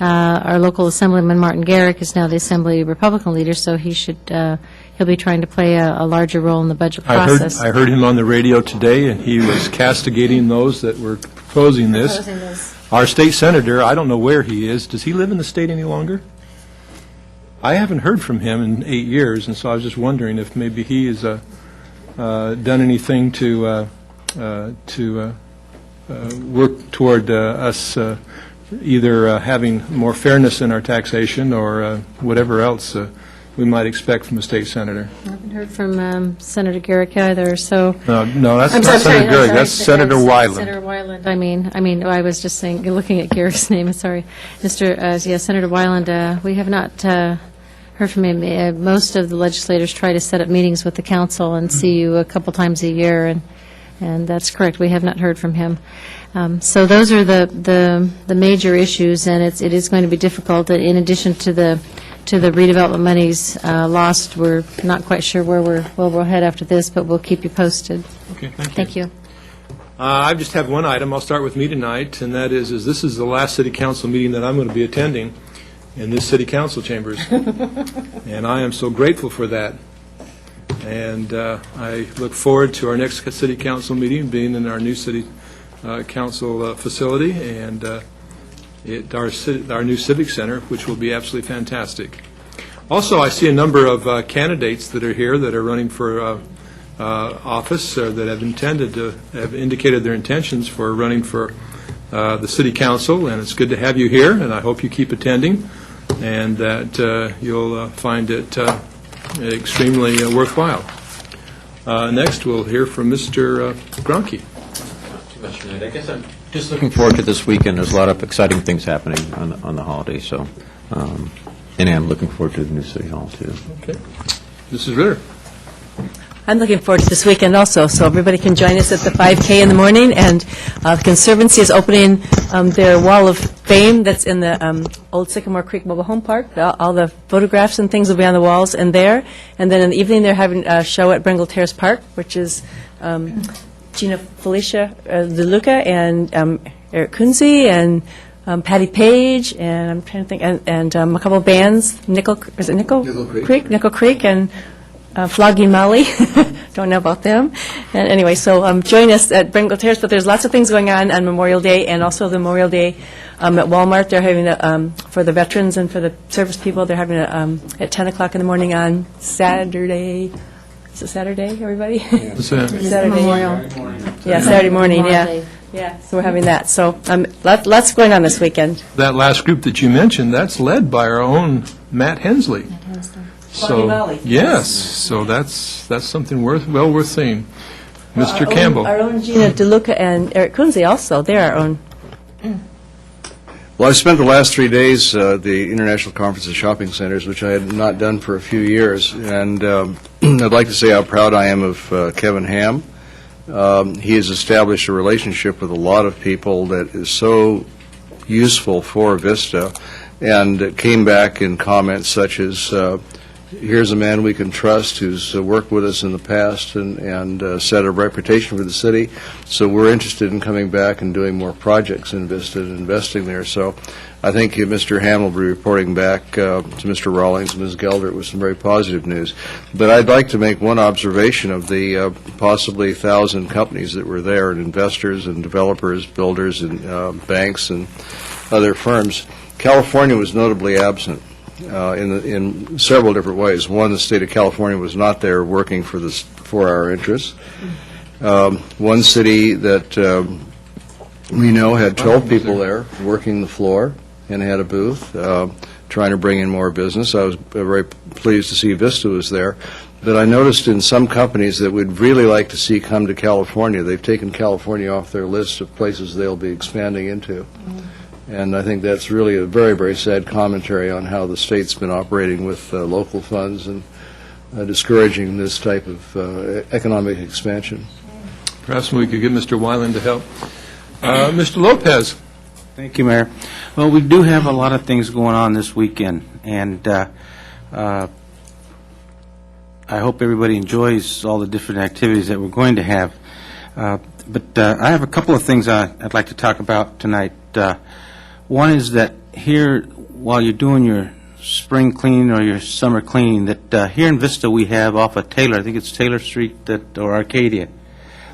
Our local Assemblyman Martin Garrick is now the Assembly Republican leader, so he'll be trying to play a larger role in the budget process. I heard him on the radio today, and he was castigating those that were proposing this. Our state senator, I don't know where he is. Does he live in the state any longer? I haven't heard from him in 8 years, and so I was just wondering if maybe he has done anything to work toward us either having more fairness in our taxation or whatever else we might expect from a state senator. I haven't heard from Senator Garrick either, so... No, that's I'm not sorry, Senator Garrick, that's Senator Wyland. Senator Wyland, I mean, I was just saying, looking at Garrick's name, sorry. Senator Wyland, we have not heard from him. Most of the legislators try to set up meetings with the council and see you a couple times a year, and that's correct, we have not heard from him. So those are the major issues, and it is going to be difficult. In addition to the redevelopment monies lost, we're not quite sure where we'll head after this, but we'll keep you posted. Okay, thank you. Thank you. I just have one item. I'll start with me tonight, and that is this is the last city council meeting that I'm going to be attending in this city council chambers, and I am so grateful for that. And I look forward to our next city council meeting being in our new city council facility and our new civic center, which will be absolutely fantastic. Also, I see a number of candidates that are here that are running for office that have indicated their intentions for running for the city council, and it's good to have you here, and I hope you keep attending and that you'll find it extremely worthwhile. Next, we'll hear from Mr. Gronke. I guess I'm just looking forward to this weekend. There's a lot of exciting things happening on the holiday, so, and I'm looking forward to the new City Hall, too. Okay. Mrs. Ritter. I'm looking forward to this weekend also, so everybody can join us at the 5K in the morning, and the Conservancy is opening their Wall of Fame that's in the old Sycamore Creek Mobile Home Park. All the photographs and things will be on the walls in there, and then in the evening they're having a show at Bringle Terrace Park, which is Gina Felicia DeLuca and Eric Kunze and Patty Page, and I'm trying to think, and a couple of bands, Nickel Creek, and Flogging Molly. Don't know about them. And anyway, so join us at Bringle Terrace, but there's lots of things going on Memorial Day, and also the Memorial Day at Walmart. They're having for the veterans and for the service people, they're having at 10 o'clock in the morning on Saturday. Is it Saturday, everybody? Yeah. Saturday. Memorial. Yeah, Saturday morning, Memorial yeah. Day. Yeah, so we're having that. So lots going on this weekend. That last group that you mentioned, that's led by our own Matt Hensley. So, Valley. yes, so that's something well worth seeing. Mr. Campbell. Our own Gina DeLuca and Eric Kunze also, they're our own. Well, I've spent the last 3 days at the International Conference of Shopping Centers, which I had not done for a few years, and I'd like to say how proud I am of Kevin Ham. He has established a relationship with a lot of people that is so useful for Vista, and came back in comments such as, here's a man we can trust who's worked with us in the past and set a reputation for the city. So we're interested in coming back and doing more projects in Vista and investing there. So I think Mr. Ham will be reporting back to Mr. Rawlings and Ms. Geldert with some very positive news. But I'd like to make one observation of the possibly 1,000 companies that were there, and investors and developers, builders and banks and other firms. California was notably absent. In several different ways. One, the state of California was not there working for our interests. One city that we know had 12 people there working the floor and had a booth, trying to bring in more business. I was very pleased to see Vista was there. But I noticed in some companies that we'd really like to see come to California, they've taken California off their list of places they'll be expanding into. And I think that's really a very, very sad commentary on how the state's been operating with local funds and discouraging this type of economic expansion. Perhaps we could get Mr. Wyland to help. Mr. Lopez. Thank you, Mayor. Well, we do have a lot of things going on this weekend, and I hope everybody enjoys all the different activities that we're going to have. But I have a couple of things I'd like to talk about tonight. One is that here, while you're doing your spring cleaning or your summer cleaning, that here in Vista we have off of Taylor, I think it's Taylor Street or Arcadia,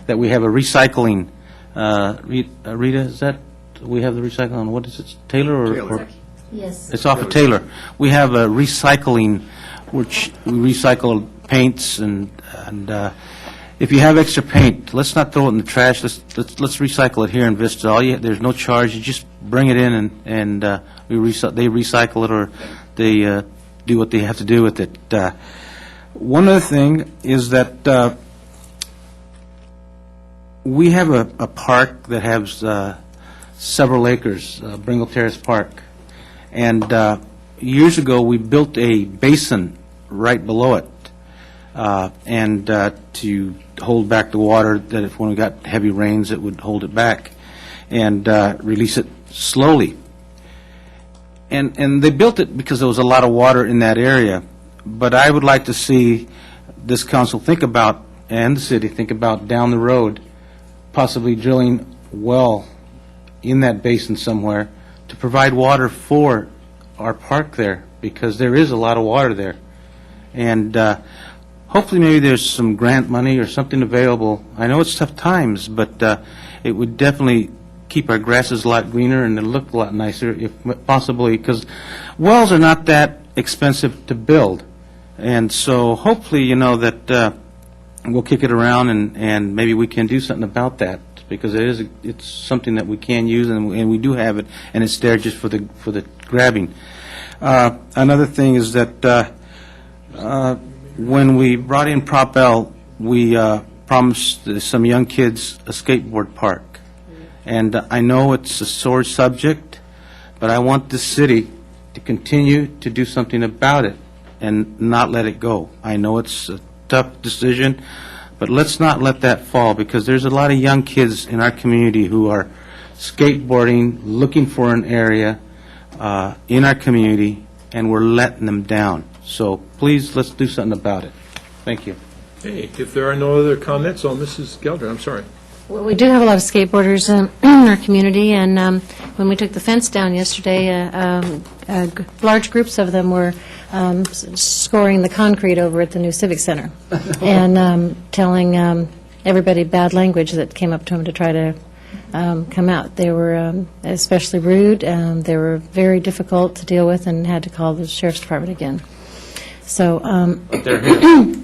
that we have a recycling. Rita, is that we have the recycling on? What is it, Taylor or Yes. It's off of Taylor. We have a recycling, which we recycle paints, and if you have extra paint, let's not throw it in the trash. Let's recycle it here in Vista. There's no charge. You just bring it in, and they recycle it, or they do what they have to do with it. One other thing is that we have a park that has several acres, Bringle Terrace Park. And years ago, we built a basin right below it, and to hold back the water, that if when we got heavy rains, it would hold it back and release it slowly. And they built it because there was a lot of water in that area. But I would like to see this council think about, and the city think about down the road, possibly drilling a well in that basin somewhere to provide water for our park there, because there is a lot of water there. And hopefully maybe there's some grant money or something available. I know it's tough times, but it would definitely keep our grasses a lot greener and it'll look a lot nicer, if possibly, because wells are not that expensive to build. And so hopefully, that we'll kick it around and maybe we can do something about that, because it's something that we can use, and we do have it, and it's there just for the grabbing. Another thing is that when we brought in Prop L, we promised some young kids a skateboard park. And I know it's a sore subject, but I want the city to continue to do something about it and not let it go. I know it's a tough decision, but let's not let that fall, because there's a lot of young kids in our community who are skateboarding, looking for an area in our community, and we're letting them down. So please, let's do something about it. Thank you. Hey, if there are no other comments, Mrs. Gelder, I'm sorry. Well, we do have a lot of skateboarders in our community, and when we took the fence down yesterday, large groups of them were scoring the concrete over at the new Civic Center and telling everybody bad language that came up to them to try to come out. They were especially rude. They were very difficult to deal with and had to call the Sheriff's Department again. So, But they're here.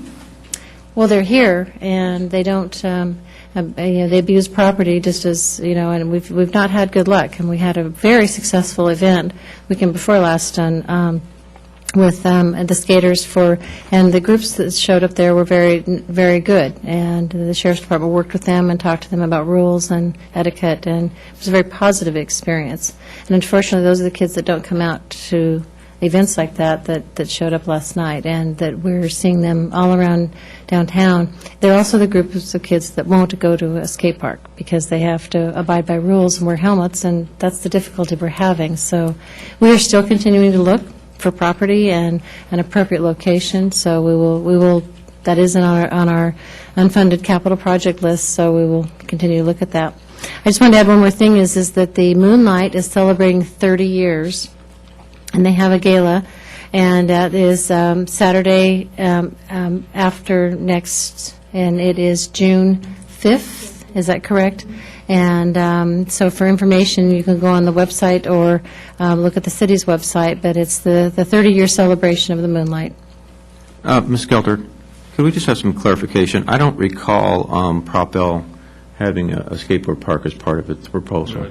well, they're here, and they don't, they abuse property just as, and we've not had good luck. And we had a very successful event weekend before last with the skaters and the groups that showed up there were very, very good. And the Sheriff's Department worked with them and talked to them about rules and etiquette, and it was a very positive experience. And unfortunately, those are the kids that don't come out to events like that showed up last night, and that we're seeing them all around downtown. They're also the groups of kids that won't go to a skate park because they have to abide by rules and wear helmets, and that's the difficulty we're having. So we are still continuing to look for property and an appropriate location. So we will. That is on our unfunded capital project list. So we will continue to look at that. I just wanted to add one more thing: is that the Moonlight is celebrating 30 years. And they have a gala, and that is Saturday after next, and it is June 5th. Is that correct? And so for information, you can go on the website or look at the city's website, but it's the 30-year celebration of the Moonlight. Ms. Gelder, could we just have some clarification? I don't recall Prop L having a skateboard park as part of its proposal.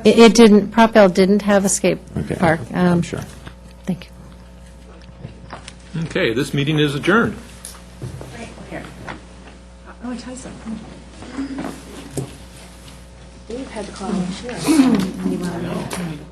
It didn't, Prop L didn't have a skate park. I'm sure. Thank you. Okay, this meeting is adjourned. Here. I want to tell you something. Dave had the call.